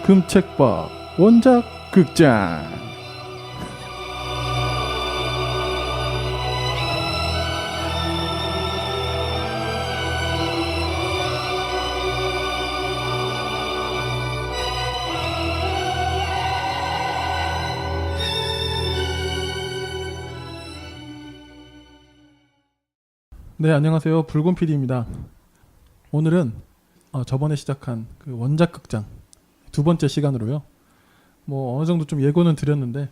금책법 원작 극장. 네, 안녕하세요. 붉은 PD입니다. 오늘은 저번에 시작한 그 원작 극장 두 번째 시간으로요. 뭐 어느 정도 좀 예고는 드렸는데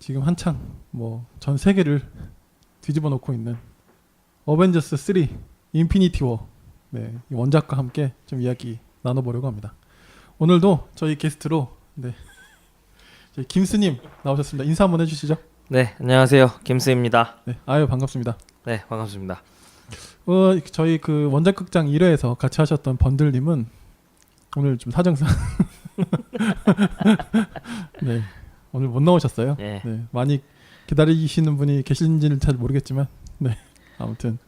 지금 한창 뭐 전 세계를 뒤집어 놓고 있는 어벤져스 3 인피니티 워, 네, 이 원작과 함께 좀 이야기 나눠보려고 합니다. 오늘도 저희 게스트로 저희 김스님 나오셨습니다. 인사 한번 해주시죠. 네, 안녕하세요. 김스입니다. 네, 아유 반갑습니다. 네, 반갑습니다. 저희 그 원작 극장 1회에서 같이 하셨던 번들님은 오늘 좀 사정상 네, 오늘 못 나오셨어요. 네. 네, 많이 기다리시는 분이 계신지는 잘 모르겠지만 네, 아무튼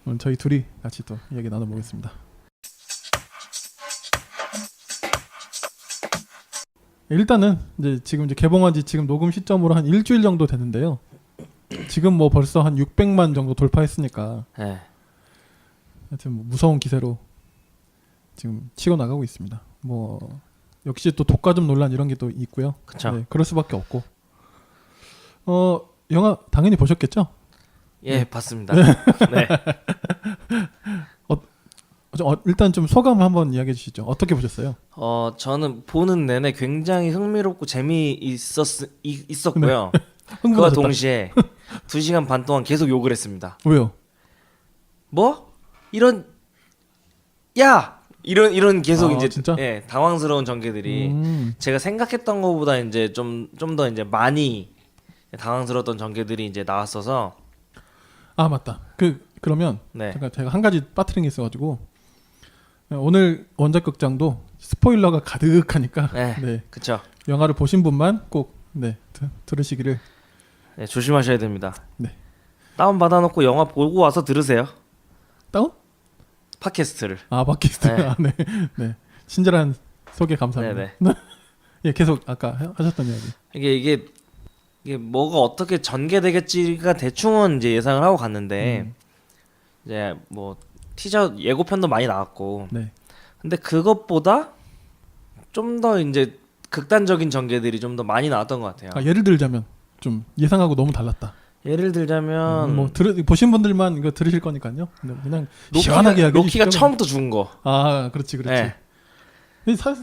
오늘 저희 둘이 같이 또 이야기 나눠보겠습니다. 일단은 지금 개봉한 지 지금 녹음 시점으로 한 일주일 정도 되는데요. 지금 뭐 벌써 한 600만 정도 돌파했으니까 네. 하여튼 뭐 무서운 기세로 지금 치고 나가고 있습니다. 뭐 역시 또 독과점 논란 이런 게 또 있고요. 그쵸. 네, 그럴 수밖에 없고. 영화 당연히 보셨겠죠? 예, 네. 봤습니다. 네. 일단 좀 소감 한번 이야기해 주시죠. 어떻게 보셨어요? 저는 보는 내내 굉장히 흥미롭고 있었고요. 그와 흥분하셨다. 동시에 2시간 반 동안 계속 욕을 했습니다. 왜요? 뭐? 이런 계속 이제 진짜? 예, 당황스러운 전개들이 제가 생각했던 것보다 이제 좀 더 이제 많이 당황스러웠던 전개들이 이제 나왔어서. 아 맞다. 그러면 네. 제가 한 가지 빠뜨린 게 있어가지고 오늘 원작 극장도 스포일러가 가득하니까 네. 네, 그쵸. 영화를 보신 분만 꼭 들으시기를. 네, 조심하셔야 됩니다. 네. 다운 받아놓고 영화 보고 와서 들으세요. 다운? 팟캐스트를. 팟캐스트. 네. 네. 친절한 소개 감사합니다. 네네. 예, 계속 아까 하셨던 이야기. 이게 뭐가 어떻게 전개되겠지가 대충은 이제 예상을 하고 갔는데 이제 뭐 티저 예고편도 많이 나왔고. 네. 근데 그것보다 좀 더 이제 극단적인 전개들이 좀 더 많이 나왔던 것 같아요. 예를 들자면 좀 예상하고 너무 달랐다. 예를 들자면 뭐 보신 분들만 이거 들으실 거니까요. 그냥 시원하게 이야기해 로키가 주시죠. 처음부터 죽은 거. 아, 그렇지. 네.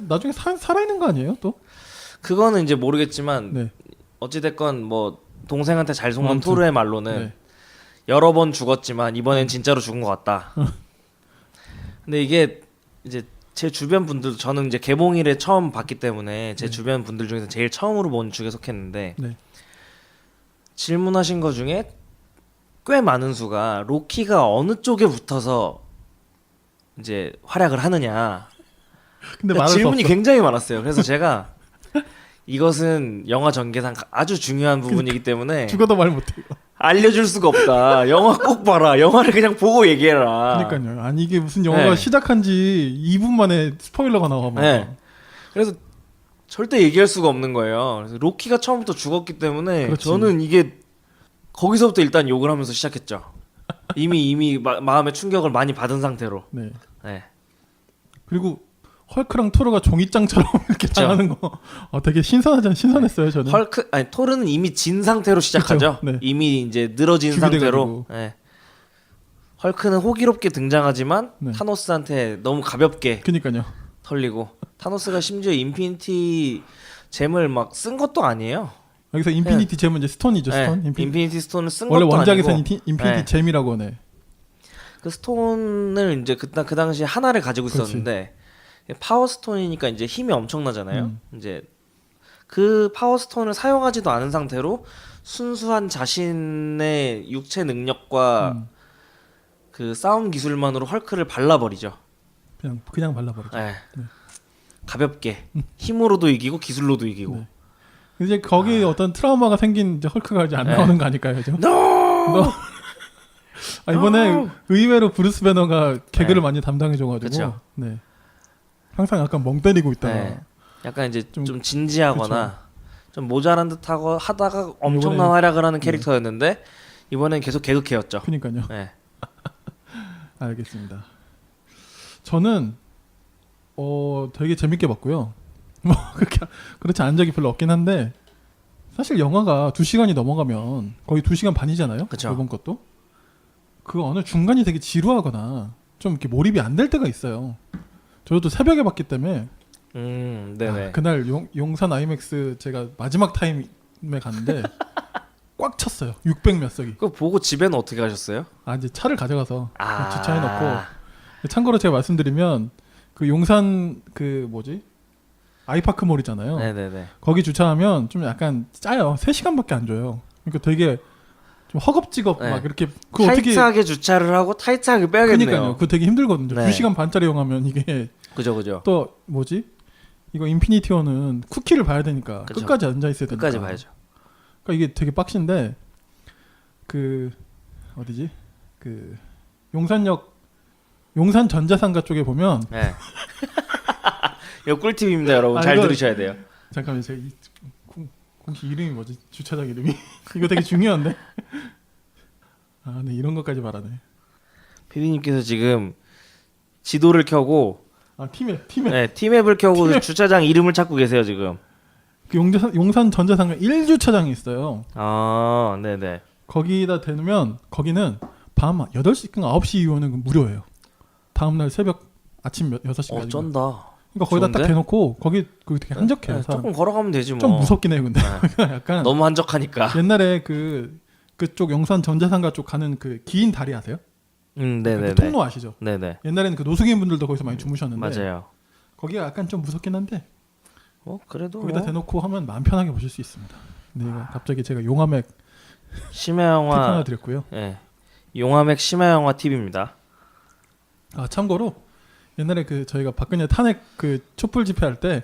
나중에 살아 있는 거 아니에요, 또? 그거는 이제 모르겠지만 네. 어찌 됐건 뭐 동생한테 잘 속는 아무튼. 토르의 말로는 네. 여러 번 죽었지만 이번엔 진짜로 죽은 것 같다. 근데 이게 이제 제 주변 분들도 저는 이제 개봉일에 처음 봤기 때문에 제 주변 분들 중에서 제일 처음으로 본 축에 속했는데 네. 질문하신 것 중에 꽤 많은 수가 로키가 어느 쪽에 붙어서 이제 활약을 하느냐. 근데 그러니까 말할 수 질문이 없어. 굉장히 많았어요. 그래서 제가 이것은 영화 전개상 아주 중요한 부분이기 때문에 죽어도 말 못해요. 알려줄 수가 없다. 영화 꼭 봐라. 영화를 그냥 보고 얘기해라. 그러니까요. 아니 이게 무슨 영화가 네. 시작한 지 2분 만에 스포일러가 나와. 네. 그래서 절대 얘기할 수가 없는 거예요. 그래서 로키가 처음부터 죽었기 때문에 그렇지. 저는 이게 거기서부터 일단 욕을 하면서 시작했죠. 이미 마음의 충격을 많이 받은 상태로. 네. 네. 그리고 헐크랑 토르가 종이장처럼 이렇게 그쵸. 당하는 거 되게 신선했어요, 저는. 토르는 이미 진 상태로 시작하죠. 그쵸. 네. 이미 이제 늘어진 준비돼가지고. 상태로. 네. 헐크는 호기롭게 등장하지만 네. 타노스한테 너무 가볍게 그니까요. 털리고 타노스가 심지어 인피니티 잼을 막 쓴 것도 아니에요. 여기서 인피니티 잼은 이제 스톤이죠, 네. 스톤. 인피니티 스톤을 쓴 원래 것도 원작에서 아니고 인피니티 네. 잼이라고 네. 그 스톤을 이제 그 당시에 하나를 가지고 그렇지. 있었는데 파워 스톤이니까 이제 힘이 엄청나잖아요. 이제 그 파워 스톤을 사용하지도 않은 상태로 순수한 자신의 육체 능력과 그 싸움 기술만으로 헐크를 발라버리죠. 그냥 발라버리죠. 네. 가볍게 힘으로도 이기고 기술로도 이기고. 네. 이제 거기에 어떤 트라우마가 생긴 이제 헐크가 이제 안 네. 나오는 거 아닐까요, 죠? No! 이번에 의외로 브루스 배너가 개그를 네. 많이 담당해줘가지고 그쵸. 네. 항상 약간 멍 때리고 있다가 네. 약간 이제 좀- 좀 진지하거나 좀 모자란 듯하고 하다가 엄청난 이번에- 활약을 하는 캐릭터였는데 이번엔 계속 개그캐였죠. 그니까요. 네. 알겠습니다. 저는 되게 재밌게 봤고요. 뭐 그렇게 그렇지 않은 적이 별로 없긴 한데 사실 영화가 2시간이 넘어가면 거의 2시간 반이잖아요. 그쵸. 이번 것도 그 어느 중간이 되게 지루하거나 좀 이렇게 몰입이 안 될 때가 있어요. 저도 새벽에 봤기 때문에 네네. 그날 용산 아이맥스 제가 마지막 타임에 갔는데 꽉 찼어요. 600 몇 석이. 그거 보고 집에는 어떻게 가셨어요? 이제 차를 가져가서 주차해 놓고. 아, 참고로 제가 말씀드리면 그 용산 그 뭐지 아이파크몰이잖아요. 네네네. 거기 주차하면 좀 약간 짜요. 3시간밖에 안 줘요. 그러니까 되게 좀 허겁지겁 네. 막 이렇게 그 어떻게 타이트하게 주차를 하고 타이트하게 빼야겠네요. 그러니까요. 그 되게 힘들거든요. 네. 2시간 반짜리 영화면 이게 그죠. 또 뭐지 이거 인피니티 워는 쿠키를 봐야 되니까 그쵸. 끝까지 앉아 있어야 되니까. 끝까지 봐야죠. 그러니까 이게 되게 빡신데 그 어디지 그 용산 전자상가 쪽에 보면 네. 이거 꿀팁입니다, 여러분. 잘 이거- 들으셔야 돼요. 잠깐만 제가 공식 이름이 뭐지 주차장 이름이 이거 되게 중요한데 네 이런 것까지 말하네. 피디님께서 지금 지도를 켜고 팀에 네, 티맵을 켜고 티맵. 주차장 이름을 찾고 계세요 지금. 그 용산 전자상가 1주차장이 있어요. 아, 네네. 거기다 대놓으면 거기는 밤 8시, 9시 이후는 무료예요. 다음날 새벽 아침 6시까지. 쩐다. 그러니까 거기다 딱 좋은데? 대놓고 거기 되게 한적해요. 네, 사람. 조금 걸어가면 되지 뭐. 좀 무섭긴 해요, 근데. 약간 너무 한적하니까. 옛날에 그쪽 용산 전자상가 쪽 가는 그 긴 다리 아세요? 그 네네네. 통로 아시죠? 네네. 옛날에는 그 노숙인 분들도 거기서 많이 주무셨는데 맞아요. 거기가 약간 좀 무섭긴 한데 그래도 거기다 뭐 대놓고 하면 마음 편하게 보실 수 있습니다. 네, 갑자기 제가 용암액 심야 팁 영화. 하나 드렸고요. 예. 용암액 심야 영화 팁입니다. 참고로 옛날에 그 저희가 박근혜 탄핵 그 촛불 집회할 때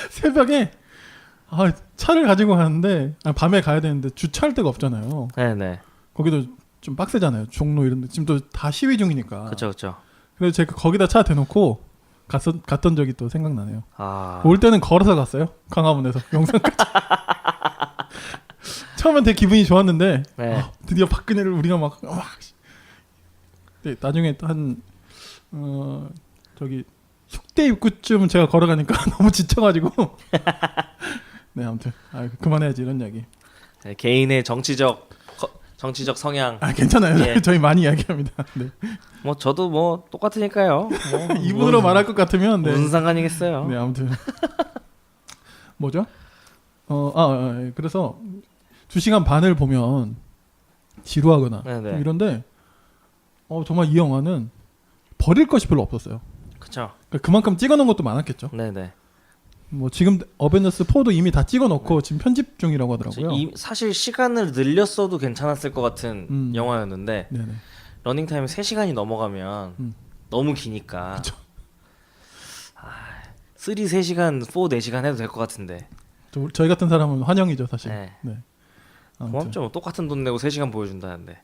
새벽에 차를 가지고 가는데 밤에 가야 되는데 주차할 데가 없잖아요. 네네. 거기도 좀 빡세잖아요. 종로 이런 데 지금 또 다 시위 중이니까. 그쵸. 그래서 제가 거기다 차 대놓고 갔던 적이 또 생각나네요. 아. 올 때는 걸어서 갔어요. 광화문에서 용산까지. 처음엔 되게 기분이 좋았는데 네. 드디어 박근혜를 우리가 막 네, 나중에 한 저기 숙대 입구쯤 제가 걸어가니까 너무 지쳐가지고 네 아무튼 그만해야지 이런 이야기. 네, 개인의 정치적 성향. 괜찮아요. 예. 저희 많이 이야기합니다. 네. 뭐 저도 뭐 똑같으니까요. 뭐 이분으로 말할 것 같으면 네. 무슨 상관이겠어요. 네 아무튼 뭐죠? 그래서 2시간 반을 보면 지루하거나 네네. 좀 이런데 정말 이 영화는 버릴 것이 별로 없었어요. 그쵸. 그러니까 그만큼 찍어놓은 것도 많았겠죠. 네네. 뭐 지금 어벤져스 4도 이미 다 찍어놓고 지금 편집 중이라고 하더라고요. 사실 시간을 늘렸어도 괜찮았을 것 같은 영화였는데 네네. 러닝타임이 3시간이 넘어가면 너무 기니까 그쵸. 3, 3시간, 4, 4시간 해도 될 것 같은데 저희 같은 사람은 환영이죠 사실. 네. 네. 아무튼. 고맙죠. 뭐 똑같은 돈 내고 3시간 보여준다는데.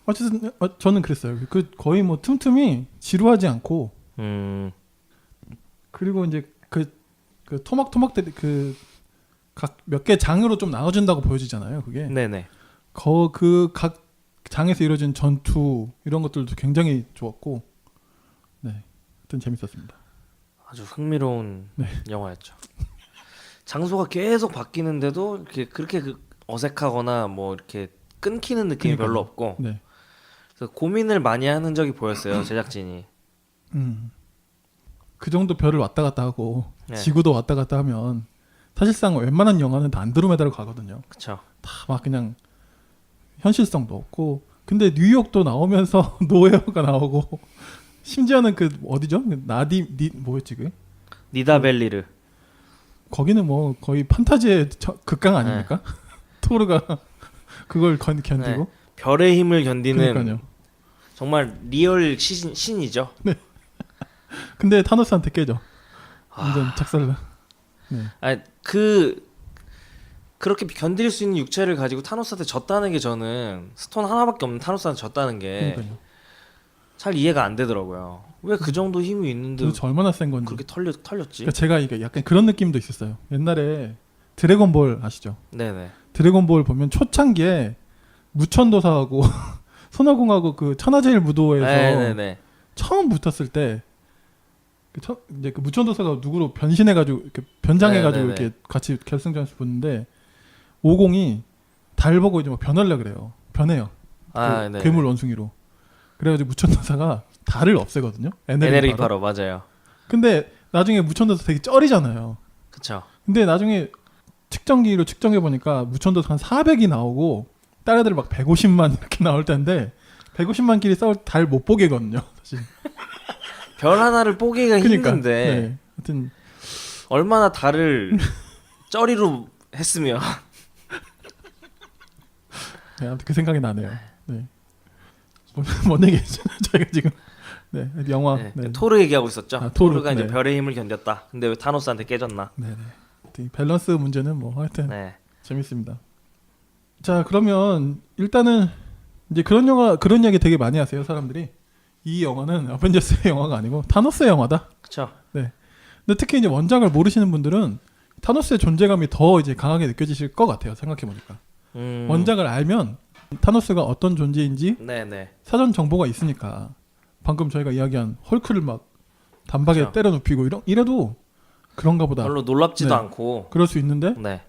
어쨌든 저는 그랬어요. 그 거의 뭐 틈틈이 지루하지 않고 그리고 이제 그 토막토막 각 몇 개 장으로 좀 나눠진다고 보여지잖아요. 그게 네네. 그 각 장에서 이루어진 전투 이런 것들도 굉장히 좋았고, 네, 하여튼 재밌었습니다. 아주 흥미로운 네. 영화였죠. 장소가 계속 바뀌는데도 그렇게 어색하거나 뭐 이렇게 끊기는 느낌이 그러니까요. 별로 없고 네, 그래서 고민을 많이 하는 적이 보였어요. 제작진이. 그 정도 별을 왔다 갔다 하고 네. 지구도 왔다 갔다 하면 사실상 웬만한 영화는 다 안드로메다로 가거든요. 그쵸. 다 막 그냥 현실성도 없고, 근데 뉴욕도 나오면서 노웨어가 나오고, 심지어는 그 어디죠? 뭐였지 그? 니다벨리르. 거기는 뭐 거의 판타지의 극강 아닙니까? 토르가 그걸 견디고. 네. 별의 힘을 견디는 그러니까요. 정말 리얼 신이죠. 근데 타노스한테 깨져. 완전 작살나. 네. 그렇게 견딜 수 있는 육체를 가지고 타노스한테 졌다는 게 저는 스톤 하나밖에 없는 타노스한테 졌다는 게 그러니까요. 잘 이해가 안 되더라고요. 왜 그 정도 힘이 있는데 도대체 얼마나 센 건지. 그렇게 털렸지? 그러니까 제가 이게 약간 그런 느낌도 있었어요. 옛날에 드래곤볼 아시죠? 네네. 드래곤볼 보면 초창기에 무천도사하고 손오공하고 그 천하제일 무도에서 네네네. 처음 붙었을 때 이제 그 무천도사가 누구로 변신해가지고 이렇게 변장해가지고 네네네. 이렇게 같이 결승전에서 붙는데 오공이 달 보고 이제 막 변하려 그래요. 변해요. 아, 그 네. 괴물 원숭이로. 그래가지고 무천도사가 달을 없애거든요. 에너지 바로. 바로 맞아요. 근데 나중에 무천도사 되게 쩔이잖아요. 그쵸. 근데 나중에 측정기로 측정해 보니까 무천도사 한 400이 나오고 다른 애들 막 150만 이렇게 나올 텐데 150만끼리 싸울 때 달 못 보게거든요. 사실. 별 하나를 뽀기가 그러니까. 힘든데 네. 하여튼 얼마나 달을 쩌리로 했으면 네, 아무튼 그 생각이 나네요. 네. 뭔 얘기했죠? 저희가 지금 네 영화 네. 네. 토르 얘기하고 있었죠. 아, 토르, 토르가 이제 네. 별의 힘을 견뎠다. 근데 왜 타노스한테 깨졌나? 네네. 이 밸런스 문제는 뭐 하여튼 네. 재밌습니다. 자 그러면 일단은 이제 그런 이야기 되게 많이 하세요 사람들이. 이 영화는 어벤져스의 영화가 아니고 타노스의 영화다. 그쵸. 네. 근데 특히 이제 원작을 모르시는 분들은 타노스의 존재감이 더 이제 강하게 느껴지실 것 같아요. 생각해 보니까 원작을 알면 타노스가 어떤 존재인지 네네. 사전 정보가 있으니까 방금 저희가 이야기한 헐크를 막 단박에 그렇죠. 때려 눕히고 이래도 그런가 보다. 별로 놀랍지도 네. 않고. 그럴 수 있는데 네.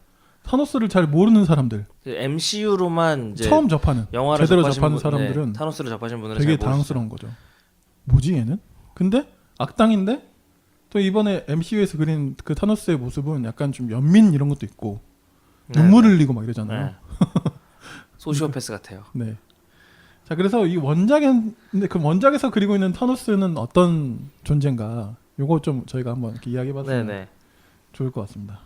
타노스를 잘 모르는 사람들, 그 MCU로만 이제 처음 접하는 영화를 제대로 접하신 접하는 분, 사람들은 네. 타노스를 접하신 분들은 되게 잘 모르시죠. 당황스러운 거죠. 뭐지 얘는? 근데 악당인데 또 이번에 MCU에서 그린 그 타노스의 모습은 약간 좀 연민 이런 것도 있고 네, 눈물 네. 흘리고 막 이러잖아요. 네. 소시오패스 같아요. 네. 자 그래서 이 근데 그 원작에서 그리고 있는 타노스는 어떤 존재인가? 요거 좀 저희가 한번 이렇게 이야기해봤으면 네네. 좋을 것 같습니다.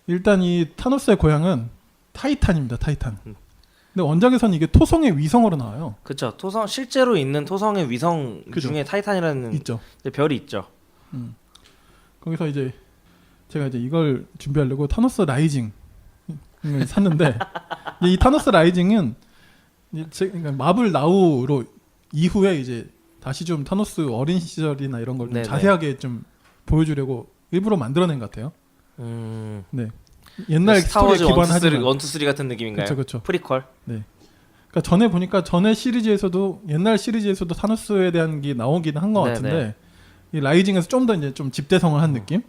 일단 이 타노스의 고향은 타이탄입니다. 타이탄. 근데 원작에서는 이게 토성의 위성으로 나와요. 그쵸. 토성 실제로 있는 토성의 위성 그죠. 중에 타이탄이라는 있죠. 이제 별이 있죠. 거기서 이제 제가 이제 이걸 준비하려고 타노스 라이징을 샀는데 이 타노스 라이징은 그러니까 마블 나우로 이후에 이제 다시 좀 타노스 어린 시절이나 이런 걸 좀 네네. 자세하게 좀 보여주려고 일부러 만들어낸 것 같아요. 네. 옛날 스토리에 스타워즈 1, 2, 3, 기반하지만 1, 2, 3 같은 느낌인가요? 그쵸. 프리퀄. 그러니까 전에 보니까 전에 시리즈에서도 옛날 시리즈에서도 타노스에 대한 게 나오긴 한 것 네네. 같은데 이 라이징에서 좀 더 이제 좀 집대성을 한 느낌.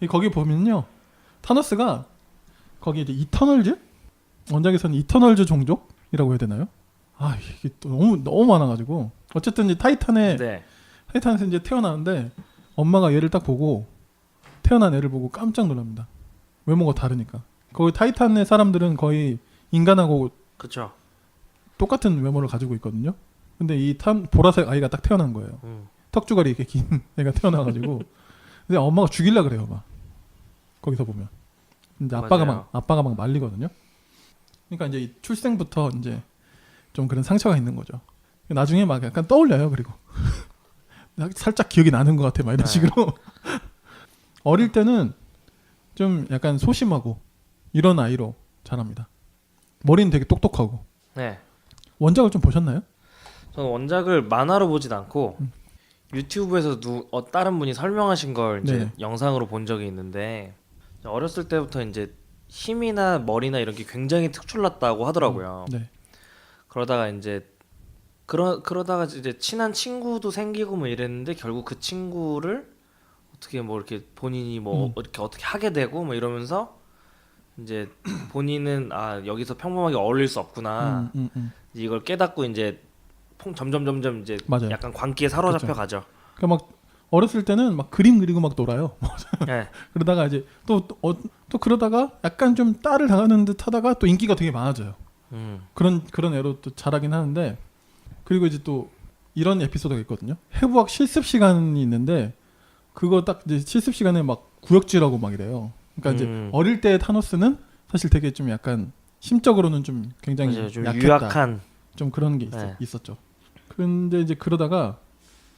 거기 보면요 타노스가 거기 이제 이터널즈 원작에서는 이터널즈 종족이라고 해야 되나요? 아 이게 또 너무 많아가지고 어쨌든 이제 타이탄에서 이제 태어나는데 엄마가 얘를 딱 보고 태어난 애를 보고 깜짝 놀랍니다. 외모가 다르니까. 거기 타이탄의 사람들은 거의 인간하고 그쵸. 똑같은 외모를 가지고 있거든요. 근데 이 보라색 아이가 딱 태어난 거예요. 턱주갈이 이렇게 긴 애가 태어나가지고 근데 엄마가 죽일라 그래요 막 거기서 보면. 근데 맞아요. 아빠가 막 말리거든요. 그러니까 이제 이 출생부터 이제 좀 그런 상처가 있는 거죠. 나중에 막 약간 떠올려요. 그리고 살짝 기억이 나는 것 같아 막 이런 네. 식으로. 어릴 때는 좀 약간 소심하고 이런 아이로 자랍니다. 머리는 되게 똑똑하고. 네. 원작을 좀 보셨나요? 저는 원작을 만화로 보진 않고 유튜브에서 다른 분이 설명하신 걸 이제 네네. 영상으로 본 적이 있는데 어렸을 때부터 이제 힘이나 머리나 이런 게 굉장히 특출났다고 하더라고요. 네. 그러다가 이제 그러다가 이제 친한 친구도 생기고 뭐 이랬는데 결국 그 친구를 어떻게 뭐 이렇게 본인이 뭐 이렇게 어떻게 하게 되고 뭐 이러면서 이제 본인은 여기서 평범하게 어울릴 수 없구나. 이제 이걸 깨닫고 이제 점점 이제 맞아요. 약간 광기에 사로잡혀 그쵸. 가죠. 그러니까 막 어렸을 때는 막 그림 그리고 막 놀아요. 네. 그러다가 이제 또 그러다가 약간 좀 딸을 당하는 듯 하다가 또 인기가 되게 많아져요. 그런 애로 또 자라긴 하는데 그리고 이제 또 이런 에피소드가 있거든요. 해부학 실습 시간이 있는데 그거 딱 이제 실습 시간에 막 구역질하고 막 이래요. 그러니까 이제 어릴 때タノス는 사실 되게 좀 약간 심적으로는 좀 굉장히 맞아요. 좀 약했다. 유약한. 좀 그런 게 네. 있었죠. 근데 이제 그러다가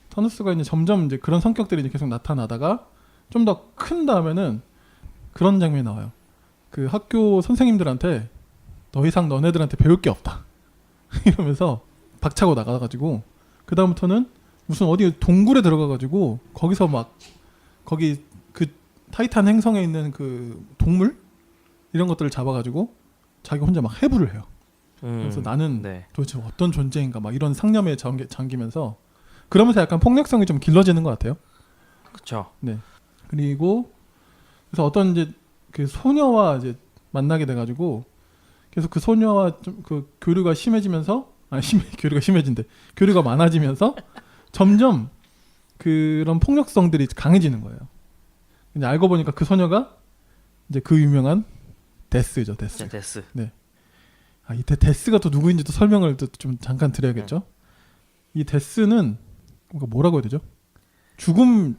타노스가 이제 점점 이제 그런 성격들이 이제 계속 나타나다가 좀 더 큰 다음에는 그런 장면이 나와요. 그 학교 선생님들한테 더 이상 너네들한테 배울 게 없다 이러면서 박차고 나가가지고 그 다음부터는 무슨 어디 동굴에 들어가가지고 거기서 막 거기 그 타이탄 행성에 있는 그 동물 이런 것들을 잡아가지고 자기 혼자 막 해부를 해요. 그래서 나는 네. 도대체 어떤 존재인가 막 이런 상념에 잠기면서 그러면서 약간 폭력성이 좀 길러지는 것 같아요. 그쵸. 네. 그리고 그래서 어떤 이제 그 소녀와 이제 만나게 돼가지고 계속 그 소녀와 좀 그 교류가 심해지면서 교류가 심해진대. 교류가 많아지면서 점점 그런 폭력성들이 강해지는 거예요. 이제 알고 보니까 그 소녀가 이제 그 유명한 데스죠, 데스. 네, 데스. 이때 데스가 또 누구인지 또 설명을 또 좀 잠깐 드려야겠죠. 이 데스는 뭐라고 해야 되죠? 죽음의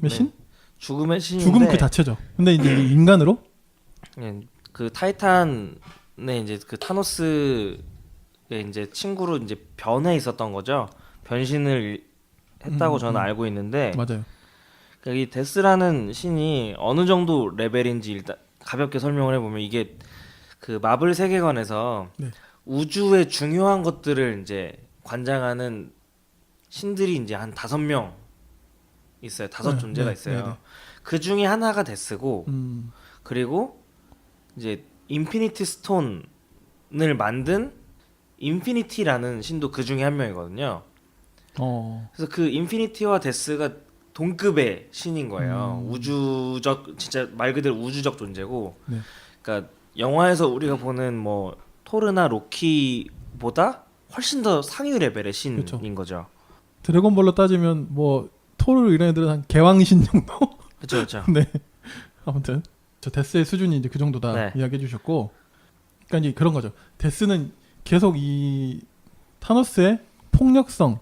신? 죽음의 신인데 죽음 그 자체죠. 근데 이제 이 인간으로 예, 그 타이탄의 이제 그 타노스의 이제 친구로 이제 변해 있었던 거죠. 변신을 했다고 저는 알고 있는데 맞아요. 그러니까 이 데스라는 신이 어느 정도 레벨인지 일단 가볍게 설명을 해보면 이게 그 마블 세계관에서 네. 우주의 중요한 것들을 이제 관장하는 신들이 이제 한 5명 있어요. 5 존재가 있어요. 네. 그 중에 하나가 데스고 음, 그리고 이제 인피니티 스톤을 만든 인피니티라는 신도 그 중에 한 명이거든요. 그래서 그 인피니티와 데스가 동급의 신인 거예요. 우주적 진짜 말 그대로 우주적 존재고. 네. 그러니까 영화에서 우리가 보는 뭐 토르나 로키보다 훨씬 더 상위 레벨의 신인 그쵸. 거죠. 드래곤볼로 따지면 뭐 토르 이런 애들은 한 개왕신 정도. 그렇죠. 네. 아무튼 저 데스의 수준이 이제 그 정도다 네. 이야기해 주셨고, 그러니까 이제 그런 거죠. 데스는 계속 이 타노스의 폭력성,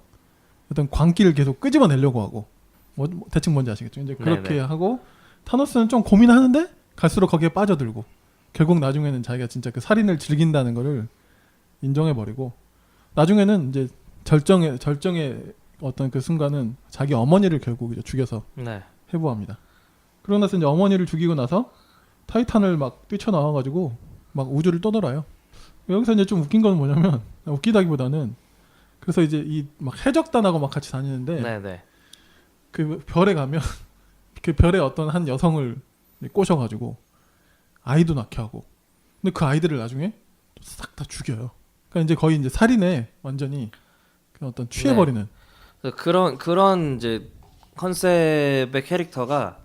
어떤 광기를 계속 끄집어내려고 하고, 뭐 대충 뭔지 아시겠죠? 이제 그렇게 네네. 하고 타노스는 좀 고민하는데 갈수록 거기에 빠져들고, 결국 나중에는 자기가 진짜 그 살인을 즐긴다는 거를 인정해 버리고, 나중에는 이제 절정의 어떤 그 순간은 자기 어머니를 결국 이제 죽여서 네. 해부합니다. 그러고 나서 이제 어머니를 죽이고 나서 타이탄을 막 뛰쳐나와가지고 막 우주를 떠돌아요. 여기서 이제 좀 웃긴 건 뭐냐면, 웃기다기보다는, 그래서 이제 이 막 해적단하고 막 같이 다니는데 네네. 그 별에 가면 그 별에 어떤 한 여성을 꼬셔가지고 아이도 낳게 하고, 근데 그 아이들을 나중에 싹 다 죽여요. 그러니까 이제 거의 이제 살인에 완전히 그 어떤 취해버리는. 그런 이제 컨셉의 캐릭터가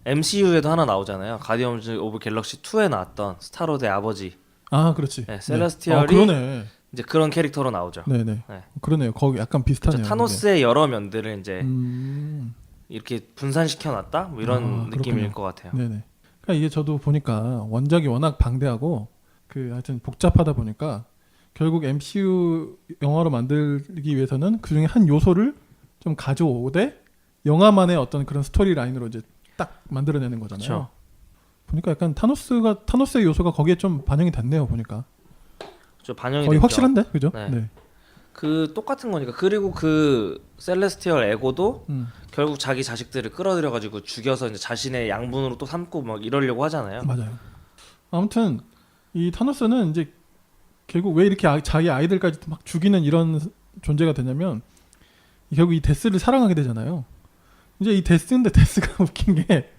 MCU에도 하나 나오잖아요. 가디언즈 오브 갤럭시 2에 나왔던 스타로드의 아버지. 아, 그렇지. 네, 셀레스티얼이 그러네. 이제 그런 캐릭터로 나오죠. 네네. 네. 그러네요. 거기 약간 비슷하네요. 타노스의 여러 면들을 이제 음, 이렇게 분산시켜 놨다 뭐 이런 느낌일 그렇군요. 것 같아요. 네네. 그러니까 이게 저도 보니까 원작이 워낙 방대하고 그 하여튼 복잡하다 보니까 결국 MCU 영화로 만들기 위해서는 그 중에 한 요소를 좀 가져오되 영화만의 어떤 그런 스토리 라인으로 이제 딱 만들어내는 거잖아요. 그쵸. 보니까 약간 타노스의 요소가 거기에 좀 반영이 됐네요. 보니까 저 반영이 거의 됐죠. 확실한데, 그죠? 네. 그 똑같은 거니까. 그리고 그 셀레스티얼 에고도 결국 자기 자식들을 끌어들여 가지고 죽여서 이제 자신의 양분으로 또 삼고 막 이러려고 하잖아요. 맞아요. 아무튼 이 타노스는 이제 결국 왜 이렇게 자기 아이들까지 막 죽이는 이런 존재가 되냐면, 결국 이 데스를 사랑하게 되잖아요. 이제 이 데스인데 데스가 웃긴 게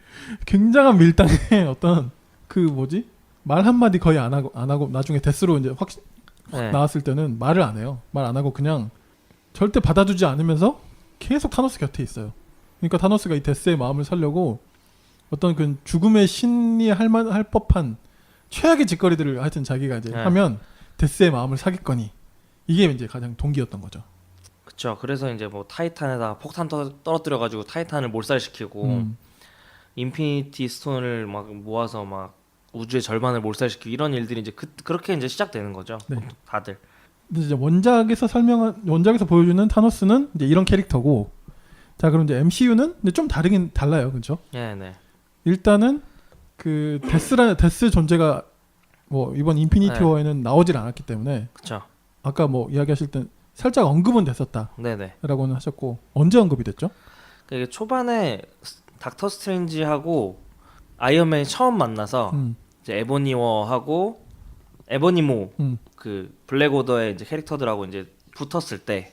굉장한 밀당에 어떤 그 뭐지? 말 한마디 거의 안 하고 나중에 데스로 이제 확 네. 나왔을 때는 말을 안 해요. 말 안 하고 그냥 절대 받아주지 않으면서 계속 타노스 곁에 있어요. 그러니까 타노스가 이 데스의 마음을 살려고 어떤 그 죽음의 신이 할 법한 최악의 짓거리들을 하여튼 자기가 이제 네. 하면 데스의 마음을 사겠거니, 이게 이제 가장 동기였던 거죠. 그렇죠. 그래서 이제 뭐 타이탄에다 폭탄 떨어뜨려 가지고 타이탄을 몰살시키고 인피니티 스톤을 막 모아서 막 우주의 절반을 몰살시키고 이런 일들이 이제 그렇게 이제 시작되는 거죠. 네. 다들. 근데 이제 원작에서 보여주는 타노스는 이제 이런 캐릭터고, 자 그럼 이제 MCU는 이제 좀 다르긴 달라요, 그렇죠? 네, 네. 일단은 그 데스 존재가 뭐 이번 인피니티 네. 워에는 나오질 않았기 때문에, 그렇죠. 아까 뭐 이야기하실 때 살짝 언급은 됐었다라고는 네, 네. 하셨고, 언제 언급이 됐죠? 이게 초반에 닥터 스트레인지하고 아이언맨이 처음 만나서 이제 에보니워하고 에보니모 음. 그 블랙 오더의 이제 캐릭터들하고 이제 붙었을 때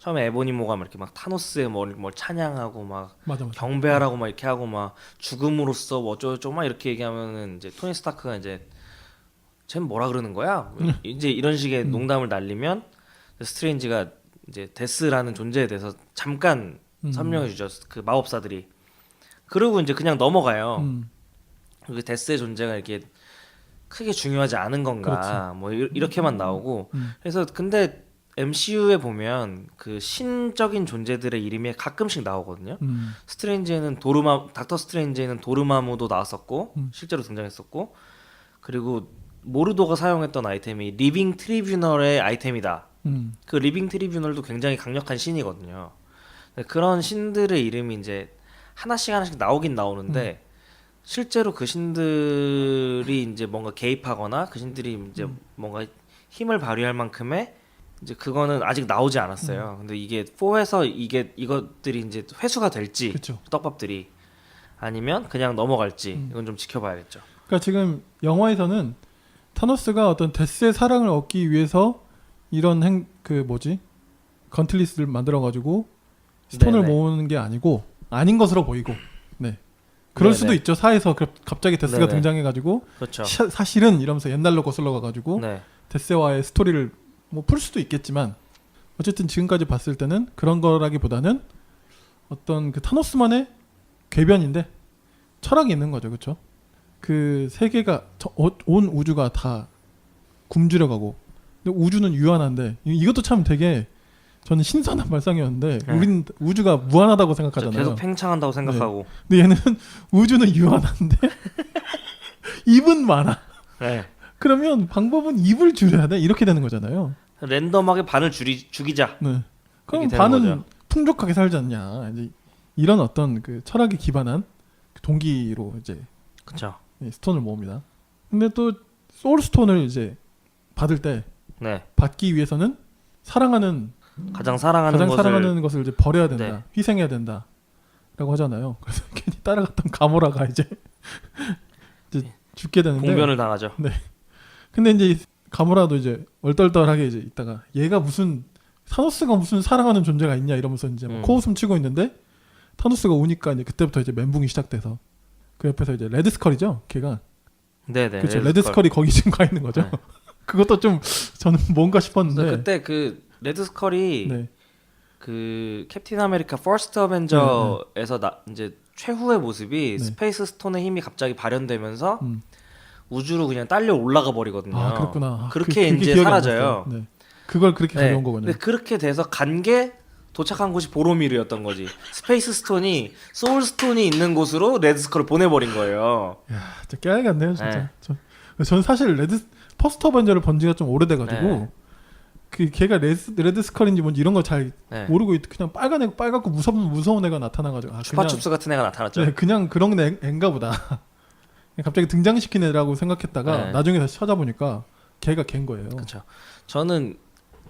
처음에 에보니모가 막 이렇게 막 타노스의 뭘 찬양하고 막 맞아 맞아. 경배하라고 막 이렇게 하고 막 죽음으로써 뭐 어쩌고저쩌고 막 이렇게 얘기하면은 이제 토니 스타크가 이제 쟤는 뭐라 그러는 거야? 이제 이런 식의 농담을 날리면 스트레인지가 이제 데스라는 존재에 대해서 잠깐 설명해 주죠. 그 마법사들이. 그리고 이제 그냥 넘어가요. 그 데스의 존재가 이렇게 크게 중요하지 않은 건가 뭐 이렇게만 나오고 그래서 근데 MCU에 보면 그 신적인 존재들의 이름이 가끔씩 나오거든요. 스트레인지에는 닥터 스트레인지에는 도르마무도 나왔었고 실제로 등장했었고 그리고 모르도가 사용했던 아이템이 리빙 트리뷰널의 아이템이다. 그 리빙 트리뷰널도 굉장히 강력한 신이거든요. 그런 신들의 이름이 이제 하나씩 나오긴 나오는데 실제로 그 신들이 이제 뭔가 개입하거나 그 신들이 이제 뭔가 힘을 발휘할 만큼의 이제 그거는 아직 나오지 않았어요. 근데 이게 4에서 이것들이 이제 회수가 될지 그쵸. 떡밥들이 아니면 그냥 넘어갈지 이건 좀 지켜봐야겠죠. 그러니까 지금 영화에서는 타노스가 어떤 데스의 사랑을 얻기 위해서 이런 건틀리스를 만들어 가지고 스톤을 네네. 모으는 게 아니고 아닌 것으로 보이고. 네. 그럴 네네. 수도 있죠. 사에서 갑자기 데스가 네네. 등장해 가지고 그렇죠. 사실은 이러면서 옛날로 거슬러 가 가지고 네. 데스와의 스토리를 뭐 풀 수도 있겠지만 어쨌든 지금까지 봤을 때는 그런 거라기보다는 어떤 그 타노스만의 궤변인데 철학이 있는 거죠. 그렇죠? 그 세계가 온 우주가 다 굶주려 가고 근데 우주는 유한한데 이것도 참 되게 저는 신선한 발상이었는데 네. 우린 우주가 무한하다고 그렇죠. 생각하잖아요. 계속 팽창한다고 생각하고. 근데 얘는 우주는 유한한데 입은 많아. 네. 그러면 방법은 입을 줄여야 돼. 이렇게 되는 거잖아요. 랜덤하게 반을 죽이자. 네. 그럼 이렇게 되는 반은 거죠. 풍족하게 살지 않냐. 이제 이런 어떤 그 철학에 기반한 동기로 이제 그렇죠. 스톤을 모읍니다. 근데 또 소울스톤을 이제 받을 때 네. 받기 위해서는 사랑하는 가장 사랑하는 가장 것을 사랑하는 것을 이제 버려야 된다. 네. 희생해야 된다라고 하잖아요. 그래서 괜히 따라갔던 가모라가 이제 죽게 되는데. 봉변을 당하죠. 근데 이제 이 가모라도 이제 얼떨떨하게 이제 있다가 얘가 무슨 타노스가 무슨 사랑하는 존재가 있냐 이러면서 이제 막 코웃음 치고 있는데 타노스가 오니까 이제 그때부터 이제 멘붕이 시작돼서 그 옆에서 이제 레드 스컬이죠. 걔가 네네. 그렇죠. 레드 스컬이 거기 지금 가 있는 거죠. 네. 그것도 좀 저는 뭔가 싶었는데. 그때 그 레드 스컬이 네. 그 캡틴 아메리카 퍼스트 어벤져에서 이제 최후의 모습이 네. 스페이스 스톤의 힘이 갑자기 발현되면서 우주로 그냥 딸려 올라가 버리거든요. 아 그렇구나. 아, 그렇게 그게 이제 기억이 안 사라져요. 났어요. 네. 그걸 그렇게 네. 가져온 거군요. 근데 그렇게 돼서 간 게 도착한 곳이 보로미르였던 거지. 스페이스 스톤이 소울 스톤이 있는 곳으로 레드 스컬을 보내버린 거예요. 야, 진짜 깨알같네요, 진짜. 네. 전 사실 퍼스트 어벤져를 본 지가 좀 오래돼가지고 네. 그 걔가 레드 스컬인지 뭔지 이런 거 잘 네. 모르고 그냥 빨갛고 무서운 애가 나타나가지고 슈퍼춥스 같은 애가 나타났죠. 네, 그냥 그런 애인가 보다. 갑자기 등장시킨 애라고 생각했다가 네. 나중에 다시 찾아보니까 걔가 걔인 거예요. 그렇죠.